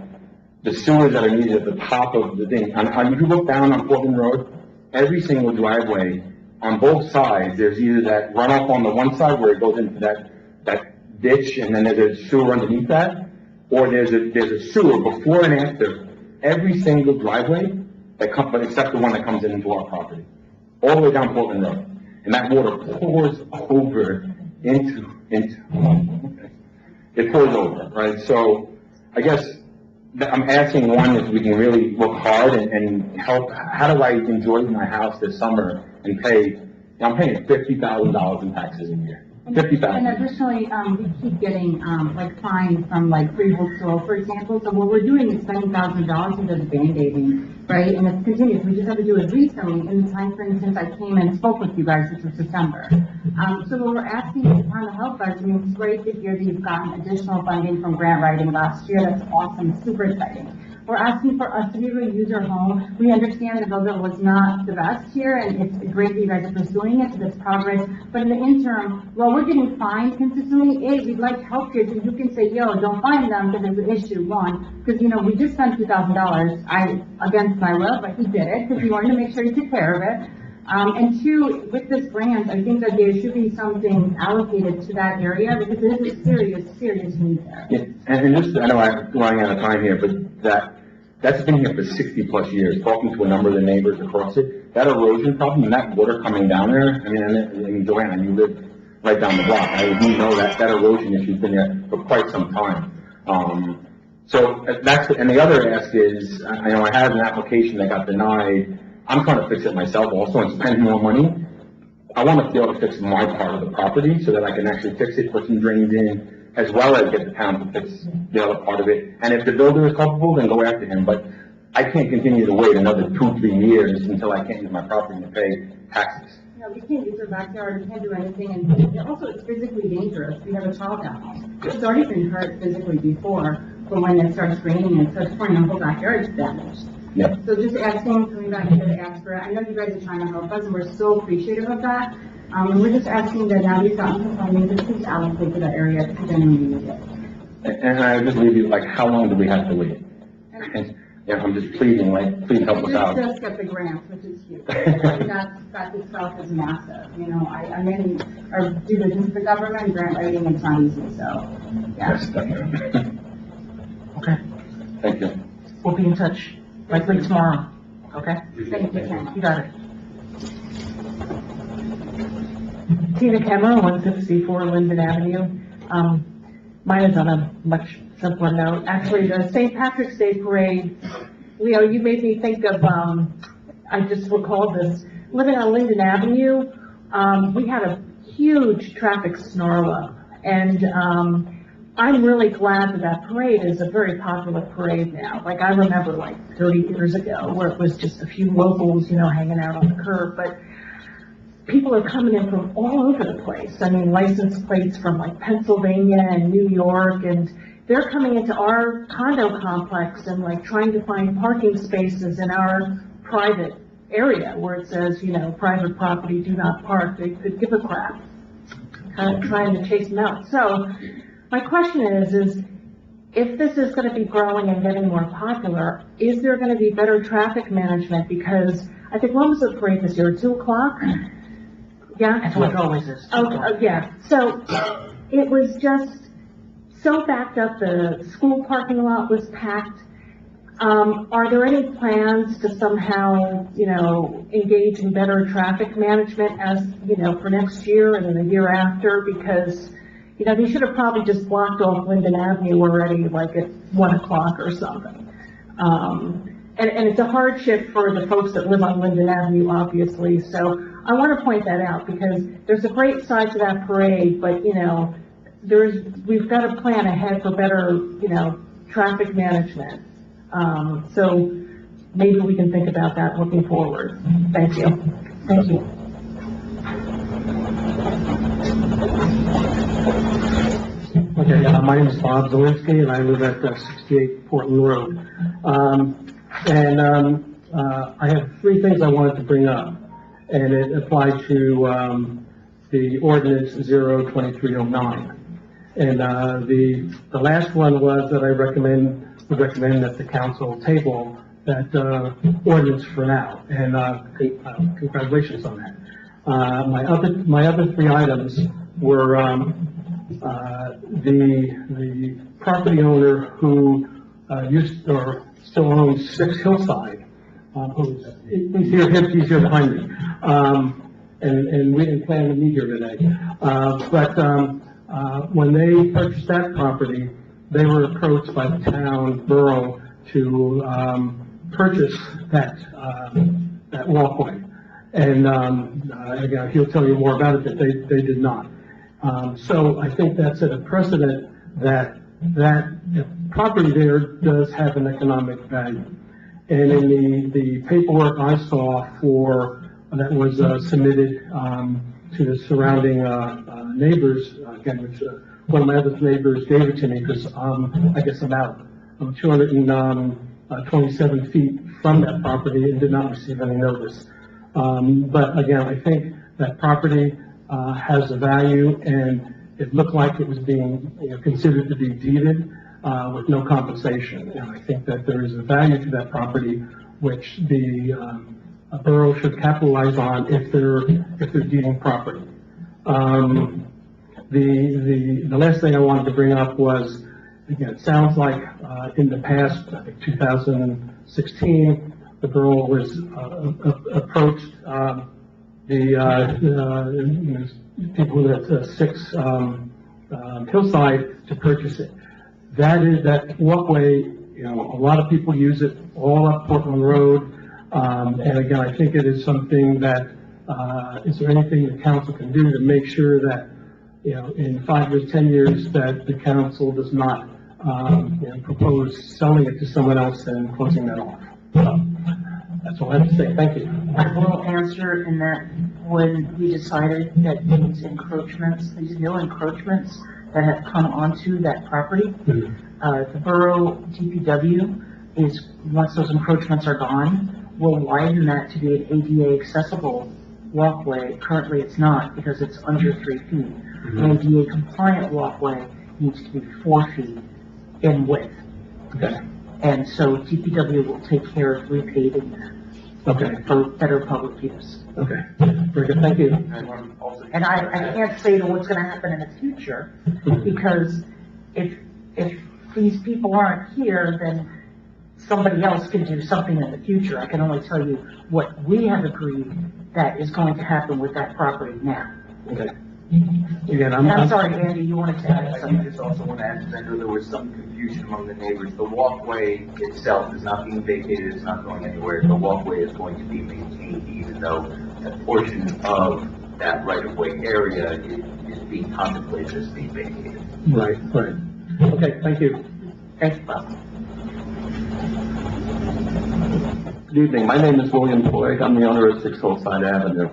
the sewers that are needed at the top of the thing. And if you look down on Portland Road, every single driveway on both sides, there's either that runoff on the one side where it goes into that ditch, and then there's a sewer underneath that, or there's a sewer before and after every single driveway that comes, but except the one that comes into our property, all the way down Portland Road, and that water pours over into it pours over, right? So I guess I'm asking, one, if we can really look hard and help. How do I enjoy my house this summer and pay? I'm paying $50,000 in taxes a year. $50,000. And additionally, we keep getting, fines from, Freehold Soil, for example. So what we're doing is spending thousands of dollars into the Band-Aiding, right? And it's continuous. We just had to do it recently in the time frame since I came and spoke with you guys, which was December. So when we're asking the town to help us, it's great to hear that you've gotten additional funding from grant writing last year. That's awesome, super exciting. We're asking for us to be able to use our home. We understand the builder was not the best here, and it's great that you guys are pursuing it, so that's progress. But in the interim, while we're getting fined consistently, we'd like to help you, so you can say, yo, don't fine them because it's an issue, one. Because, we just spent $2,000, against my will, but he did it, because he wanted to make sure he took care of it. And two, with this grant, I think that there should be something allocated to that area because there's a serious need there. Yeah, and just, I know I'm running out of time here, but that's been here for 60+ years, talking to a number of the neighbors across it. That erosion problem and that water coming down there, I mean, Joanna, you live right down the block. You know that erosion issue's been there for quite some time. So that's, and the other ask is, I know I had an application that got denied. I'm trying to fix it myself also and spend more money. I want to be able to fix my part of the property so that I can actually fix it, put some drains in, as well as get the town to fix the other part of it. And if the builder is culpable, then go after him. But I can't continue to wait another 2-3 years until I can't use my property to pay taxes. No, we can't use our backyard, we can't do anything, and also it's physically dangerous. We have a child down there. It's already been hurt physically before, but when it starts raining and starts pouring, our whole backyard is damaged. Yeah. So just asking, coming back here to ask for it, I know you guys are trying to help us, and we're so appreciative of that. And we're just asking that now we've gotten some funding, just please allocate to that area to genuinely need it. And I just leave you, like, how long do we have to wait? Yeah, I'm just pleading, like, please help us out. Just get the grant, which is huge. That itself is massive, you know, I mean, or due to the government grant writing, it's not easy, so, yeah. Yes, definitely. Okay, Thank you. we'll be in touch, likely tomorrow, okay? Thank you, Ken. You got it. Tina Kemmer, 164 Linden Avenue. Mine is on a much simpler note. Actually, the St. Patrick's Day Parade, Leo, you made me think of, I just recalled this. Living on Linden Avenue, we had a huge traffic snarl up. And, I'm really glad that that parade is a very popular parade now. Like, I remember like 30 years ago where it was just a few locals, you know, hanging out on the curb. But people are coming in from all over the place. I mean, license plates from like Pennsylvania and New York, and they're coming into our condo complex and like trying to find parking spaces in our private area where it says, you know, private property, do not park. They could give a crap, kind of trying to chase them out. So my question is if this is going to be growing and getting more popular, is there going to be better traffic management? Because I think, when was the parade this year, 2 o'clock? Yeah? That's what it always is. Yeah. So it was just so backed up, the school parking lot was packed. Are there any plans to somehow, you know, engage in better traffic management as, you know, for next year and then the year after? Because, you know, they should have probably just blocked off Linden Avenue already, like at 1 o'clock or something. And it's a hardship for the folks that live on Linden Avenue, obviously. So I want to point that out because there's a great side to that parade, but, you know, we've got to plan ahead for better, you know, traffic management. So maybe we can think about that looking forward. Thank you. Thank you. Okay, my name is Bob Zielinski, and I live at 68 Portland Road. I have 3 things I wanted to bring up, and it applied to the ordinance 02309. And the last one was that I would recommend that the council table that ordinance for now, and congratulations on that. My other 3 items were the property owner who still owns 6 Hillside, he's here behind me, and we didn't plan to meet here today. When they purchased that property, they were approached by the town borough to purchase that walkway. And again, he'll tell you more about it, but they did not. So I think that set a precedent that property there does have an economic value. And in the paperwork I saw that was submitted to the surrounding neighbors, again, which one of my other neighbors gave it to me because I guess I'm 227 feet from that property and did not receive any notice. But again, I think that property has a value, and it looked like it was being considered to be deeded with no compensation. And I think that there is a value to that property, which the a borough should capitalize on if they're deeding property. The last thing I wanted to bring up was, again, it sounds like, in the past, I think 2016, the borough was, approached, people at 6, Hillside to purchase it. That walkway, a lot of people use it all up Portland Road. And again, I think it is something that, is there anything the council can do to make sure that, in 5 years, 10 years, that the council does not, propose selling it to someone else and closing that off? That's all I have to say. Thank you. I will answer in that when we decided that these encroachments, these new encroachments that have come onto that property, the borough DPW is, once those encroachments are gone, will widen that to be an ADA accessible walkway. Currently, it's not because it's under 3 feet. An ADA compliant walkway needs to be 4 feet in width. Okay. And so DPW will take care of repaving that. Okay. For better public use. Okay. Very good. Thank you. And I can't say to what's gonna happen in the future, because if these people aren't here, then somebody else can do something in the future. I can only tell you what we have agreed that is going to happen with that property now. Okay. Again, I'm sorry, Andy, you wanted to add I something? just also want to add, because I know there was some confusion among the neighbors. The walkway itself is not being vacated, it's not going anywhere. The walkway is going to be maintained, even though a portion of that right-of-way area is being contemplated as being vacated. Right. Okay, thank you. Thanks, Bob. Good evening. My name is William Floyd. I'm the owner of 6 Hillside Avenue.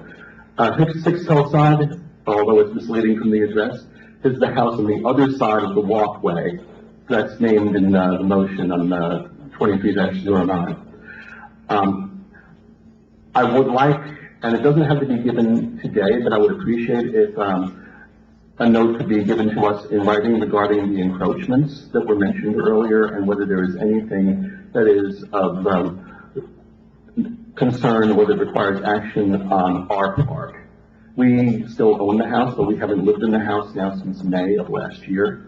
6 Hillside, although it's misleading from the address, is the house on the other side of the walkway that's named in the motion on 23-09. I would like, and it doesn't have to be given today, but I would appreciate if a note could be given to us in writing regarding the encroachments that were mentioned earlier and whether there is anything that is of concern, whether it requires action on our part. We still own the house, but we haven't lived in the house now since May of last year.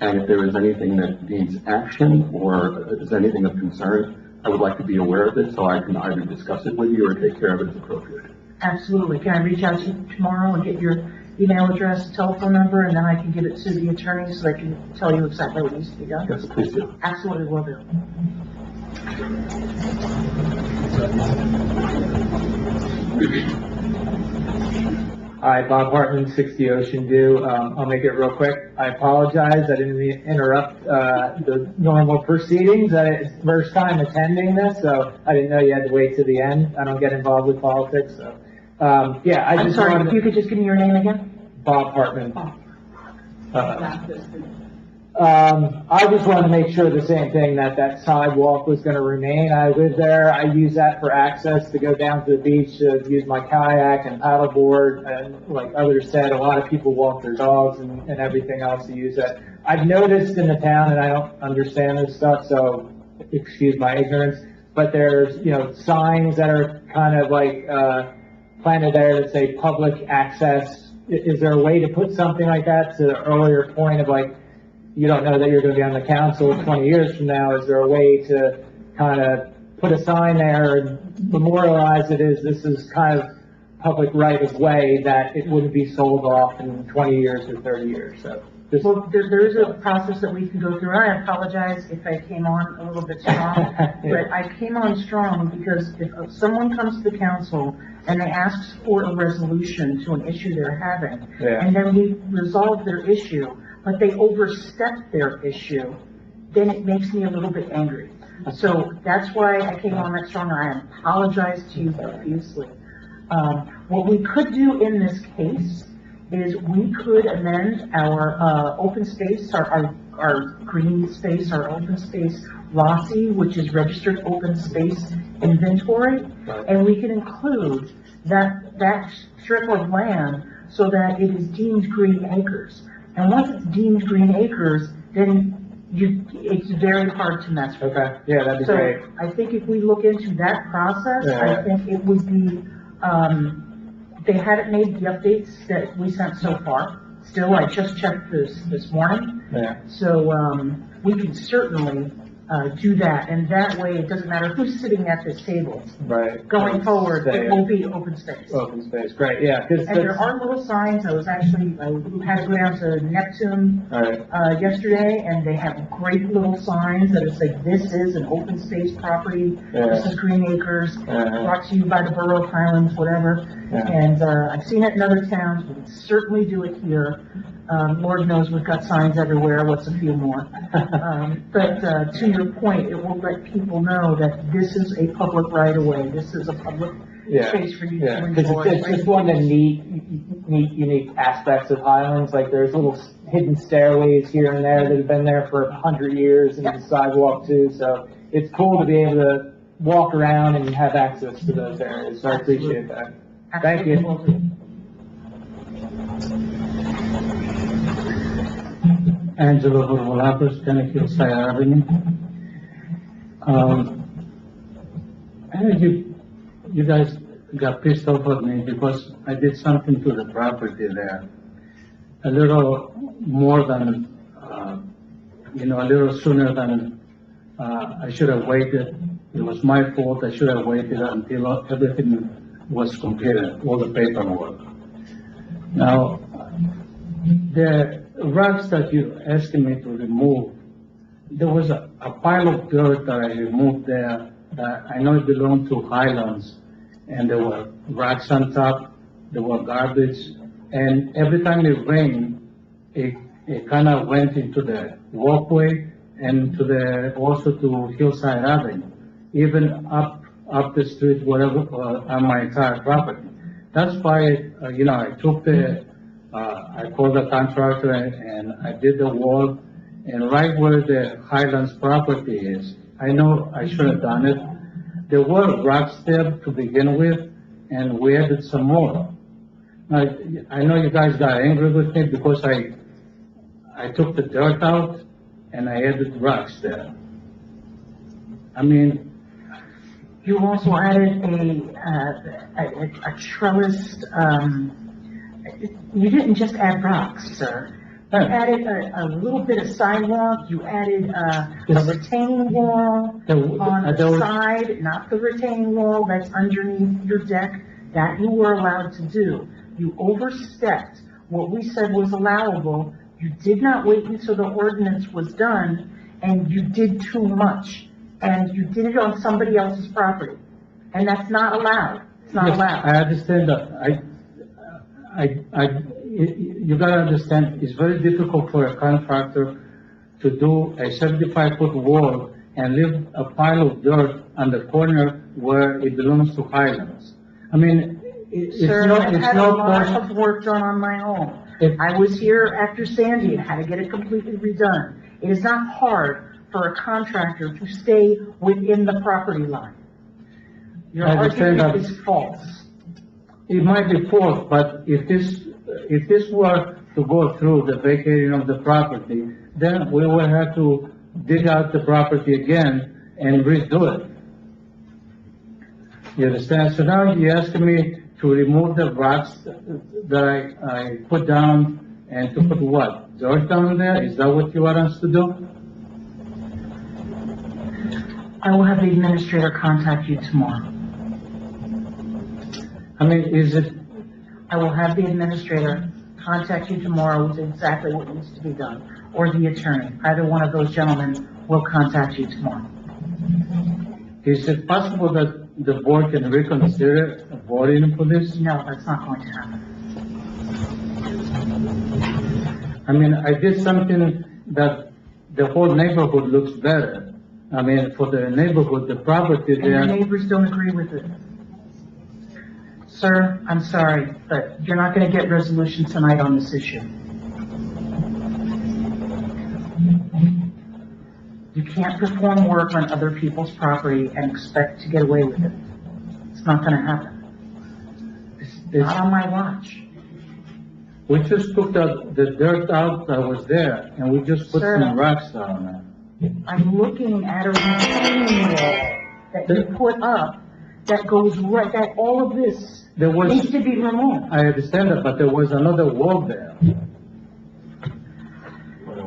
And if there is anything that needs action or is anything of concern, I would like to be aware of it so I can either discuss it with you or take care of it as appropriate. Absolutely. Can I reach out to you tomorrow and get your email address, telephone number, and then I can give it to the attorney so they can tell you exactly what needs to be done? Yes, please do. Absolutely will do. Hi, Bob Hartman, 60 Ocean View. I'll make it real quick. I apologize, I didn't mean to interrupt the normal proceedings. It's the first time attending this, so I didn't know you had to wait to the end. I don't get involved with politics, so, yeah, I I'm just sorry, wanted if you could just give me your name again? Bob Hartman. I just wanted to make sure the same thing, that sidewalk was gonna remain. I live there, I use that for access to go down to the beach, to use my kayak and paddleboard, and like others said, a lot of people walk their dogs and everything else to use that. I've noticed in the town, and I don't understand this stuff, so excuse my ignorance, but there's, signs that are kind of like, planted there that say public access. Is there a way to put something like that, to the earlier point of like, you don't know that you're going to be on the council 20 years from now? Is there a way to kind of put a sign there and memorialize it as this is kind of public right of way, that it wouldn't be sold off in 20 years or 30 years? So just, Well, there is a process that we can go through. I apologize if I came on a little bit strong, but I came on strong because if someone comes to the council and they ask for a resolution to an issue they're having, and then we resolve their issue, but they overstep their issue, then it makes me a little bit angry. So that's why I came on that strong, and I apologize to you profusely. What we could do in this case is we could amend our open space, our green space, our open space ROSI, which is Registered Open Space Inventory, and we can include that strip of land so that it is deemed green acres. And once it's deemed green acres, then it's very hard to mess with. Okay, yeah, that'd be So great. I think if we look into that process, I Yeah. think it would be, they haven't made the updates that we sent so far. Still, I just checked this morning. Yeah. So, we can certainly, do that, and that way, it doesn't matter who's sitting at this table. Right. Going forward, Stay it will be open space. Open space, great, yeah, because And there are little signs, I was actually, I had to go down to Neptune, all right, yesterday, and they have great little signs that it's like, this is an open space property, this yeah, is Green Acres, uh, brought to you by the Borough of Highlands, whatever. yeah. And, I've seen it in other towns, we can certainly do it here. Lord knows we've got signs everywhere, what's a few more? But, to your point, it will let people know that this is a public right of way, this is a public Yeah, space for you to yeah, enjoy. because it's just one of the neat, unique aspects of Highlands, like there's little hidden stairways here and there that have been there for 100 years, and the sidewalk too, so it's cool to be able to walk around and have access to those areas, so I appreciate that. Thank you. Absolutely will do. Angelo Horvolapos, 10 Hillside Avenue. I know you guys got pissed off at me because I did something to the property there. A little more than, a little sooner than, I should have waited. It was my fault. I should have waited until everything was completed, all the paperwork. Now, the rocks that you asked me to remove, there was a pile of dirt that I removed there that I know it belonged to Highlands, and there were rocks on top, there were garbage, and every time it rained, it kind of went into the walkway and also to Hillside Avenue, even up the street, whatever, on my entire property. That's why, I took I called the contractor and I did the wall, and right where the Highlands property is, I know I should have done it. There were rocks there to begin with, and we added some more. Now, I know you guys got angry with me because I took the dirt out and I added rocks there. I mean, You also added a trellis, you didn't just add rocks, sir. You added a little bit of sidewalk, you added a retaining wall on the side, not the retaining wall that's underneath your deck, that you were allowed to do. You overstepped what we said was allowable, you did not wait until the ordinance was done, and you did too much. And you did it on somebody else's property, and that's not allowed, it's not yes, allowed. I understand that. You gotta understand, it's very difficult for a contractor to do a 75-foot wall and leave a pile of dirt on the corner where it belongs to Highlands. I mean, Sir, I've had a lot of work done on my own. I was here after Sandy and had to get it completely redone. It is not hard for a contractor to stay within the property line. Your I understand argument that. is false. It might be false, but if this were to go through the vacating of the property, then we will have to dig out the property again and redo it. You understand? So now you're asking me to remove the rocks that I put down and to put what? Dirt down there? Is that what you want us to do? I will have the administrator contact you tomorrow. I mean, is it, I will have the administrator contact you tomorrow with exactly what needs to be done, or the attorney. Either one of those gentlemen will contact you tomorrow. is it possible that the board can reconsider voting for this? No, that's not going to happen. I mean, I did something that the whole neighborhood looks better. I mean, for the neighborhood, the property And your there, neighbors don't agree with it. Sir, I'm sorry, but you're not going to get resolution tonight on this issue. You can't perform work on other people's property and expect to get away with it. It's not going to happen. Not on my watch. we just took the dirt out that was there, and we just put Sir. some rocks down there. I'm looking at a retaining wall that you put up that goes right, that all of this There was, needs to be removed. I understand that, but there was another wall there.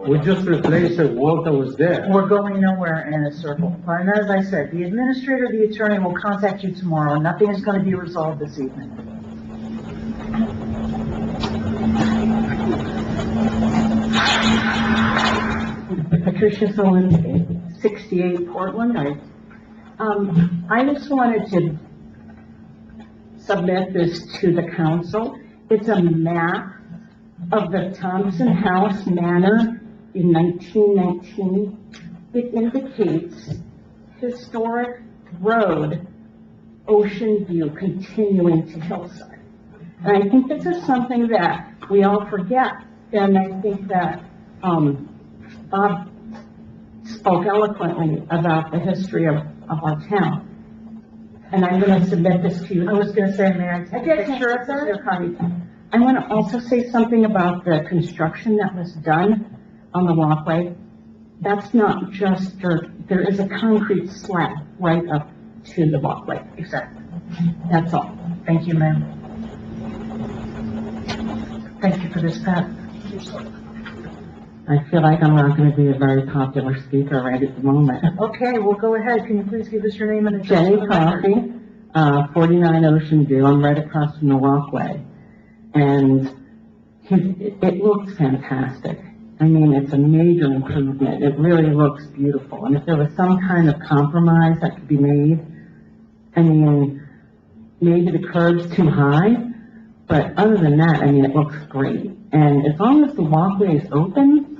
We just replaced the wall that was there. We're going nowhere in a circle. And as I said, the administrator, the attorney will contact you tomorrow, and nothing is going to be resolved this evening. Patricia Phillips, 68 Portland. I just wanted to submit this to the council. It's a map of the Thompson House Manor in 1919. It indicates historic road, Ocean View, continuing to Hillside. And I think this is something that we all forget, and I think that, Bob spoke eloquently about the history of our town. And I'm going to submit this to you. I was going to say, may I take a picture of this? I want to also say something about the construction that was done on the walkway. That's not just dirt. There is a concrete slab right up to the walkway. Exactly. That's all. Thank you, ma'am. Thank you for this, Pat. I feel like I'm not going to be a very popular speaker right at the moment. Okay, well, go ahead. Can you please give us your name and address? Jenny Coffey, 49 Ocean View. I'm right across from the walkway. And it looks fantastic. I mean, it's a major improvement. It really looks beautiful. And if there was some kind of compromise that could be made, I mean, maybe the curb's too high, but other than that, I mean, it looks great. And as long as the walkway is open,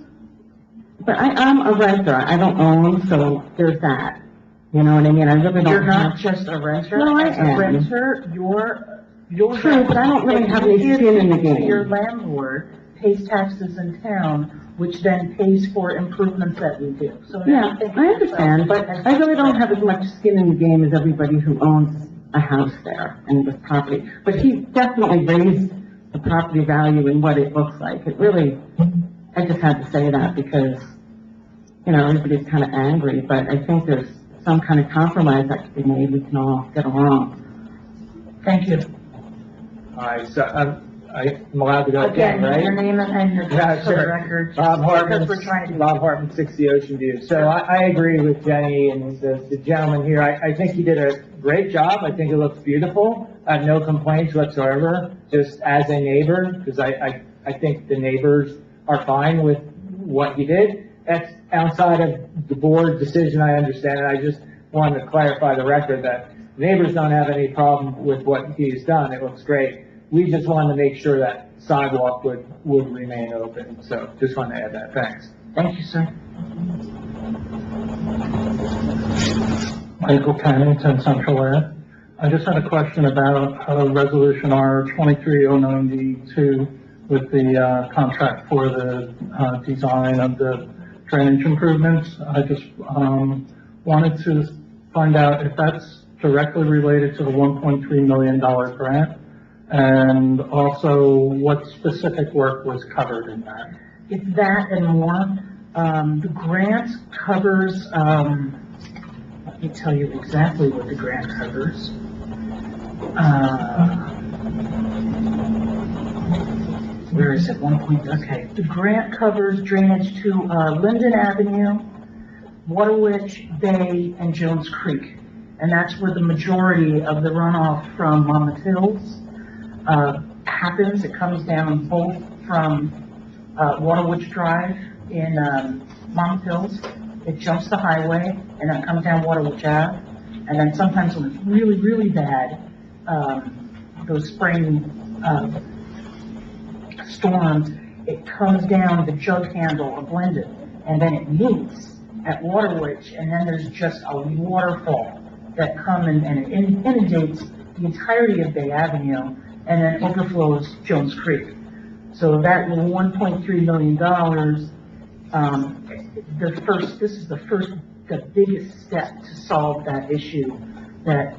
but I'm a renter, I don't own, so there's that. You know what I mean? I really don't. You're not just a renter? No, I am. As a renter, you're true, but I don't really have any skin in the game. Your landlord pays taxes in town, which then pays for improvements that we do. So yeah, I understand, but I really don't have as much skin in the game as everybody who owns a house there and this property. But he definitely raised the property value and what it looks like. It really, I just had to say that because, you know, everybody's kind of angry, but I think there's some kind of compromise that could be made. We can all get along. Thank you. All right, so I'm allowed to go again, right? Your name and your address for the sure. record. Bob Hartman, Because we're trying to. Bob Hartman, 60 Ocean View. So I agree with Jenny and the gentleman here. I think he did a great job. I think it looks beautiful. I have no complaints whatsoever, just as a neighbor, because I think the neighbors are fine with what he did. That's outside of the board decision, I understand, and I just wanted to clarify the record that neighbors don't have any problem with what he's done. It looks great. We just wanted to make sure that sidewalk would remain open, so just wanted to add that. Thanks. Thank you, sir. Michael Cannington, Central Air. I just had a question about Resolution R 23092 with the contract for the design of the drainage improvements. I just wanted to find out if that's directly related to the $1.3 million grant, and also what specific work was covered in that. It's that and more. The grant covers, let me tell you exactly what the grant covers. Where is it? Okay. The grant covers drainage to Linden Avenue, Waterwitch Bay, and Jones Creek. And that's where the majority of the runoff from Monmouth Hills happens. It comes down both from Waterwitch Drive in Monmouth Hills. It jumps the highway, and then comes down Waterwitch Ave. And then sometimes when it's really, really bad, those spring storms, it comes down the jug handle of Linden, and then it meets at Waterwitch, and then there's just a waterfall that comes and it inundates the entirety of Bay Avenue, and then overflows Jones Creek. So that $1.3 million, the biggest step to solve that issue, that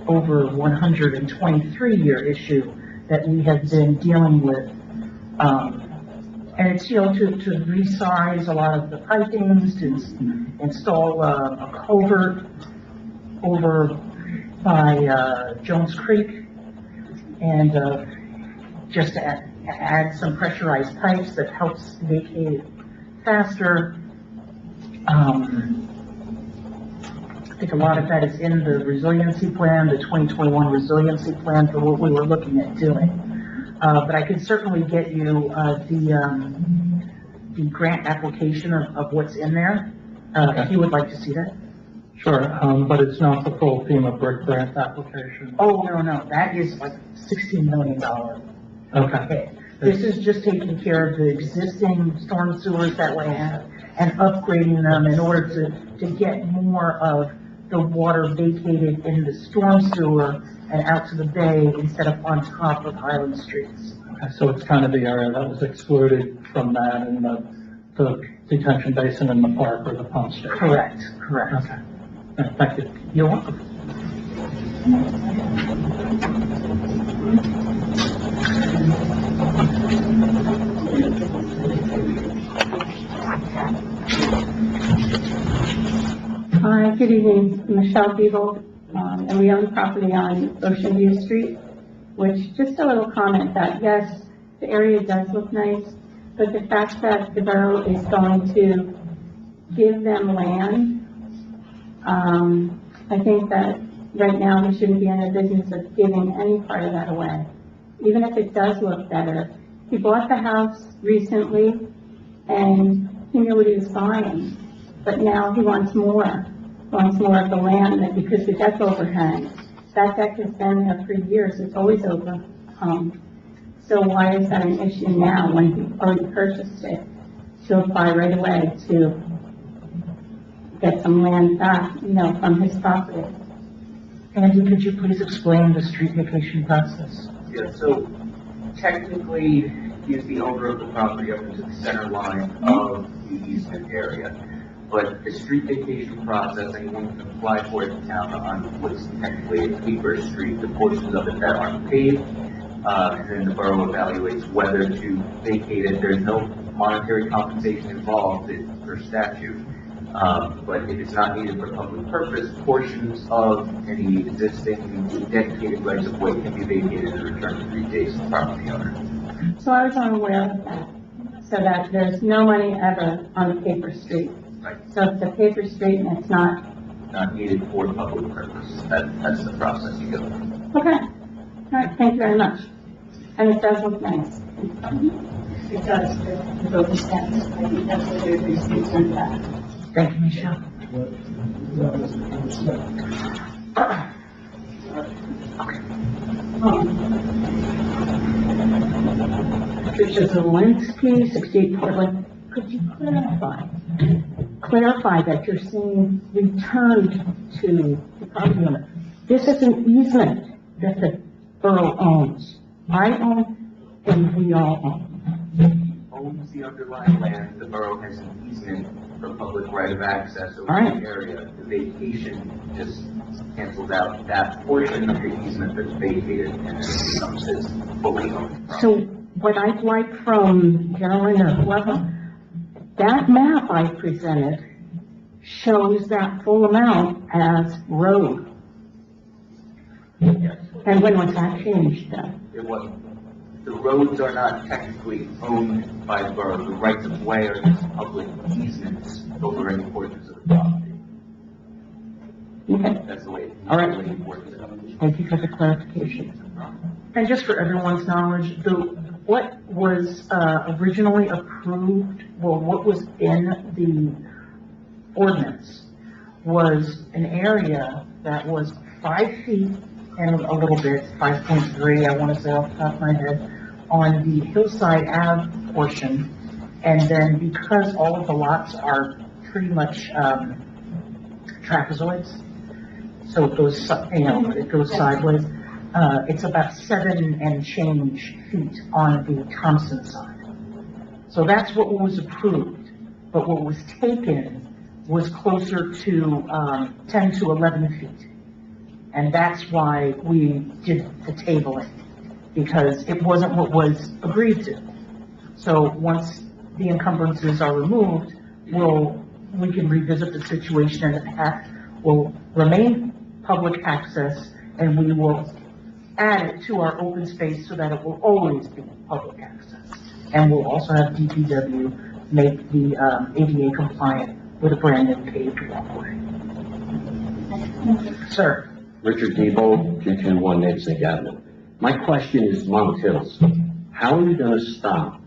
over 123-year issue that we have been dealing with And it's, to resize a lot of the pipings, to install a culvert over by, Jones Creek, and, just to add some pressurized pipes that helps vacate it faster. I think a lot of that is in the resiliency plan, the 2021 resiliency plan for what we were looking at doing. But I can certainly get you, the grant application of what's in there, if you would like to see that. Sure, but it's not the full FEMA brick grant application. Oh, no, that is like $16 million. Okay. This is just taking care of the existing storm sewers that we have and upgrading them in order to get more of the water vacated in the storm sewer and out to the bay instead of on top of Highland streets. Okay, so it's kind of the area that was excluded from that in the detention basin in the park or the pump station. Correct. Okay. Thank you. You're welcome. Hi, good evening. Michelle Beagle, and we own property on Ocean View Street, which, just a little comment that, yes, the area does look nice, but the fact that the borough is going to give them land, I think that right now we shouldn't be in the business of giving any part of that away. Even if it does look better. He bought the house recently, and he knew what he was buying, but now he wants more. Wants more of the land, and because the deck overhangs. That deck has been there for years, it's always overhung. So why is that an issue now when he already purchased it? To apply right away to get some land back, from his property. Andy, could you please explain the street vacation process? Yeah, so technically, he's the owner of the property up into the center line of the easement area. But the street vacation process, anyone can apply for it in town on what's technically a paper street, the portions of it that aren't paved. And then the borough evaluates whether to vacate it. There's no monetary compensation involved per statute. But if it's not needed for public purpose, portions of any existing dedicated rights of way can be vacated and returned to the adjacent property owner. So I was unaware of that, so that there's no money ever on a paper street. Right. So if the paper street and it's not, Needed for public purpose. That's the process you go through. okay. All right, thank you very much. And it does look nice. It does, the broken steps. I think that's what everybody's concerned about. Thank you, Michelle. Patricia Zelensky, 68 Portland. Could you clarify that you're saying returned to the property owner? This is an easement that the borough owns. I own, and we all own. Owns the underlying land, the borough has an easement for public right of access over Right. the area. The vacation just cancels out that portion of the easement that's vacated and then it becomes his fully owned property. So what I'd like from Carolyn or whoever, that map I presented shows that full amount as road. Yes, And when was that changed then? it wasn't. The roads are not technically owned by the borough. The rights of way are just public easements over any portions of the property. Okay, That's the way it All right. usually works out. thank you for the clarification. And just for everyone's knowledge, what was originally approved, what was in the ordinance was an area that was 5 feet and a little bit, 5.3, I want to say off the top of my head, on the Hillside Ave portion. And then because all of the lots are pretty much trapezoids, so it goes, it goes sideways. It's about 7 and change feet on the Thompson side. So that's what was approved, but what was taken was closer to 10 to 11 feet. And that's why we did the tabling, because it wasn't what was agreed to. So once the encumbrances are removed, we can revisit the situation, and the path will remain public access, and we will add it to our open space so that it will always be public access. And we'll also have DPW make the ADA compliant with a brand new paved walkway. Sir? Richard Debo, 221 Nipsey Avenue. My question is Mount Hills. How are you going to stop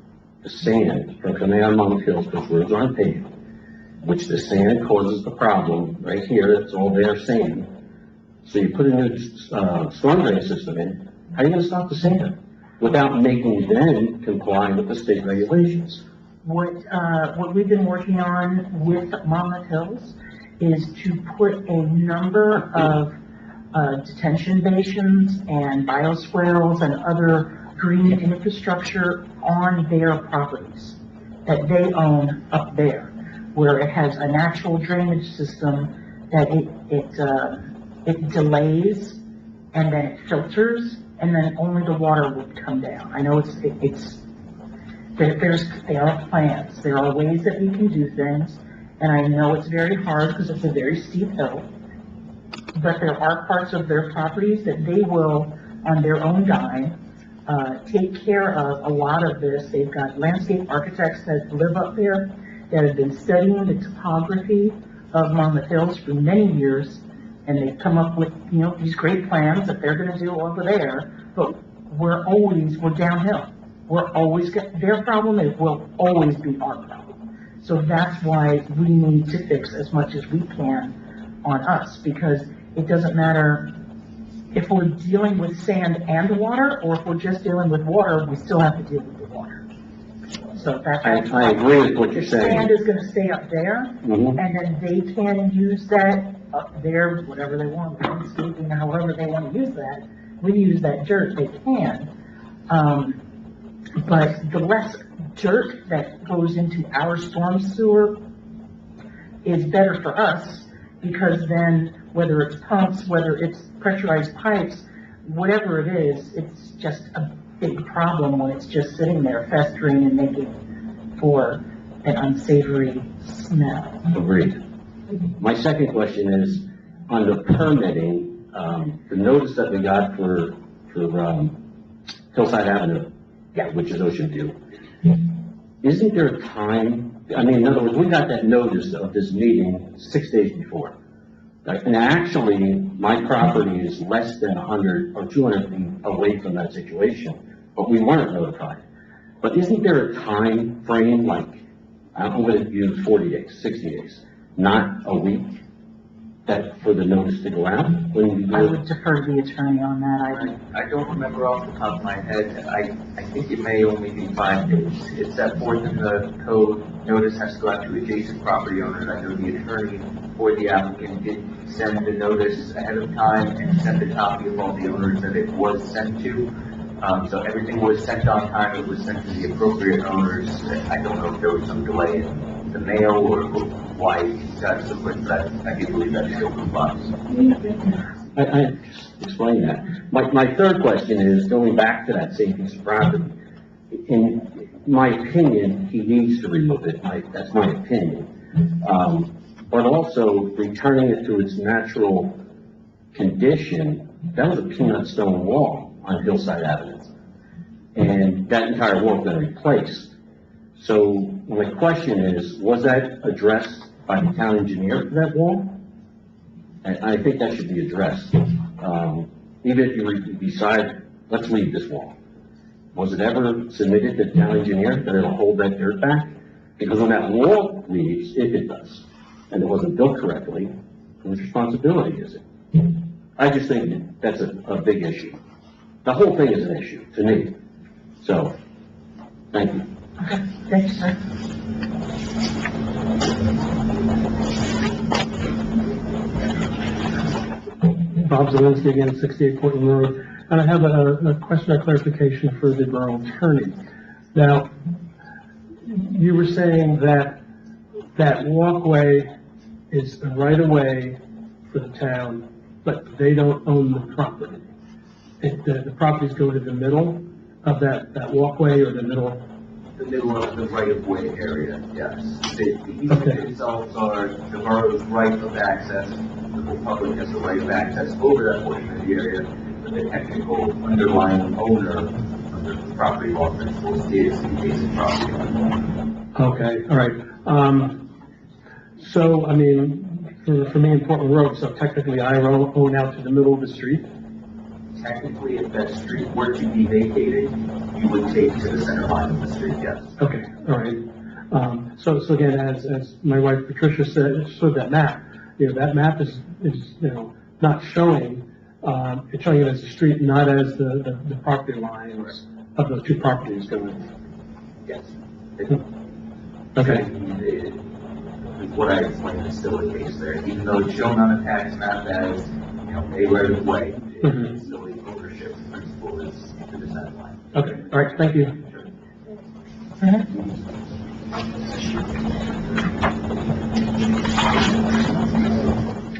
the sand from coming out of Mount Hills because roads aren't paved, which the sand causes the problem right here, it's all there sand. So you put a new storm drain system in, how are you going to stop the sand without making them comply with the state regulations? What we've been working on with Monmouth Hills is to put a number of detention basins and bioswales and other green infrastructure on their properties that they own up there, where it has a natural drainage system that it delays and then it filters, and then only the water would come down. I know there are plans, there are ways that we can do things, and I know it's very hard because it's a very steep hill, but there are parts of their properties that they will, on their own dime, take care of a lot of this. They've got landscape architects that live up there that have been studying the topography of Monmouth Hills for many years, and they've come up with, these great plans that they're gonna do over there, but we're downhill. Their problem will always be our problem. So that's why we need to fix as much as we can on us, because it doesn't matter if we're dealing with sand and water, or if we're just dealing with water, we still have to deal with the water. So that's. I agree with what you're saying. Sand is gonna stay up there, Mhm. and then they can use that up there, whatever they want, landscaping, however they wanna use that. We use that dirt, they can. But the less dirt that goes into our storm sewer is better for us, because then, whether it's pumps, whether it's pressurized pipes, whatever it is, it's just a big problem when it's just sitting there festering and making for an unsavory smell. Agreed. My second question is, on the permitting, the notice that we got for Hillside Avenue, which is Ocean View, isn't there a time, in other words, we got that notice of this meeting 6 days before. And actually, my property is less than 100 or 200 feet away from that situation, but we weren't notified. But isn't there a time frame, like, I'm going to use 40 days, 60 days, not a week, that for the notice to go out? I would defer to the attorney on that. I don't remember off the top of my head. I think it may only be 5 days. It's set forth in the code. Notice has to go out to adjacent property owners. I know the attorney or the applicant did send the notice ahead of time and send a copy of all the owners that it was sent to. So everything was sent on time. It was sent to the appropriate owners. I don't know if there was some delay in the mail or why it got so quick, but I do believe that still complies. I explain that. My third question is, going back to that same piece of property, in my opinion, he needs to remove it. That's my opinion. But also, returning it to its natural condition, that was a peanut stone wall on Hillside Avenue. And that entire wall got replaced. So my question is, was that addressed by the town engineer for that wall? And I think that should be addressed. Even if you decide, let's leave this wall. Was it ever submitted to the town engineer that it'll hold that dirt back? Because when that wall leaves, if it does, and it wasn't built correctly, whose responsibility is it? I just think that's a big issue. The whole thing is an issue to me. So, thank you. Okay, thanks, sir. Bob Zelinski again, 68 Portland Road, and I have a question or clarification for the borough attorney. Now, you were saying that that walkway is a right-of-way for the town, but they don't own the property. The properties go to the middle of that walkway or the middle the middle of the right-of-way area, yes. The easements themselves are the borough's right of access, the public has the right of access over that portion of the area, but the technical underlying owner under the property law principles is the adjacent property owner. Okay, all right. So, I mean, for me, in Portland Road, so technically I own out to the middle of the street? Technically, if that street were to be vacated, you would take to the center line of the street, yes. Okay, all right. So again, as my wife Patricia said, showed that map, that map is, not showing, it's showing it as a street, not as the property lines of the two properties going. Yes. Okay. What I explained is still the case there, even though it's shown on a tax map as, a right of way, it's still the ownership principle is to the center line. Okay, all right, thank you.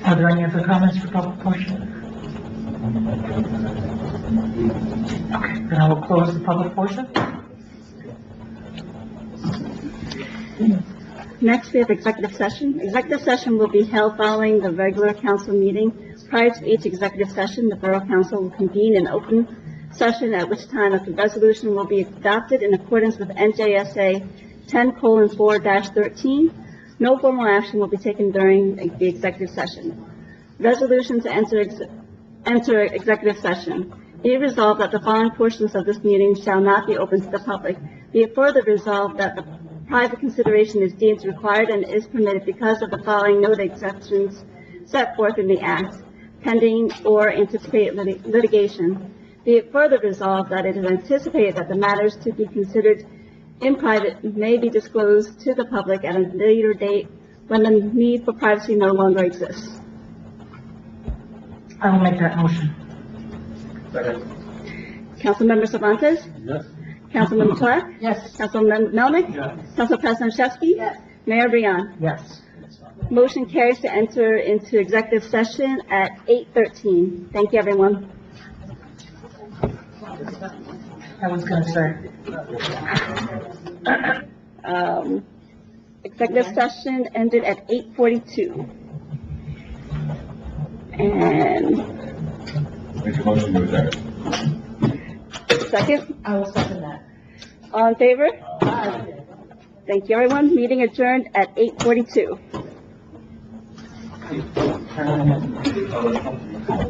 Are there any other comments for public portion? Okay, then I will close the public portion. Next, we have executive session. Executive session will be held following the regular council meeting. Prior to each executive session, the Borough Council will convene an open session, at which time a resolution will be adopted in accordance with NJSA 10:4-13. No formal action will be taken during the executive session. Resolution to enter executive session. Be it resolved that the following portions of this meeting shall not be open to the public. Be it further resolved that the private consideration is deemed required and is permitted because of the following noted exceptions set forth in the Act, pending or anticipated litigation. Be it further resolved that it is anticipated that the matters to be considered in private may be disclosed to the public at a later date when the need for privacy no longer exists. I will make that motion. Councilmember Cervantes? Yes. Councilmember Clark? Yes. Councilmember Melnick? Yes. Council President Chesky? Yes. Mayor Brian? Yes. Motion carries to enter into executive session at 8:13. Thank you, everyone. I was gonna say. Executive session ended at 8:42. And Make a motion to adjourn. second, I will second that. all in favor? Thank you, everyone. Meeting adjourned at 8:42.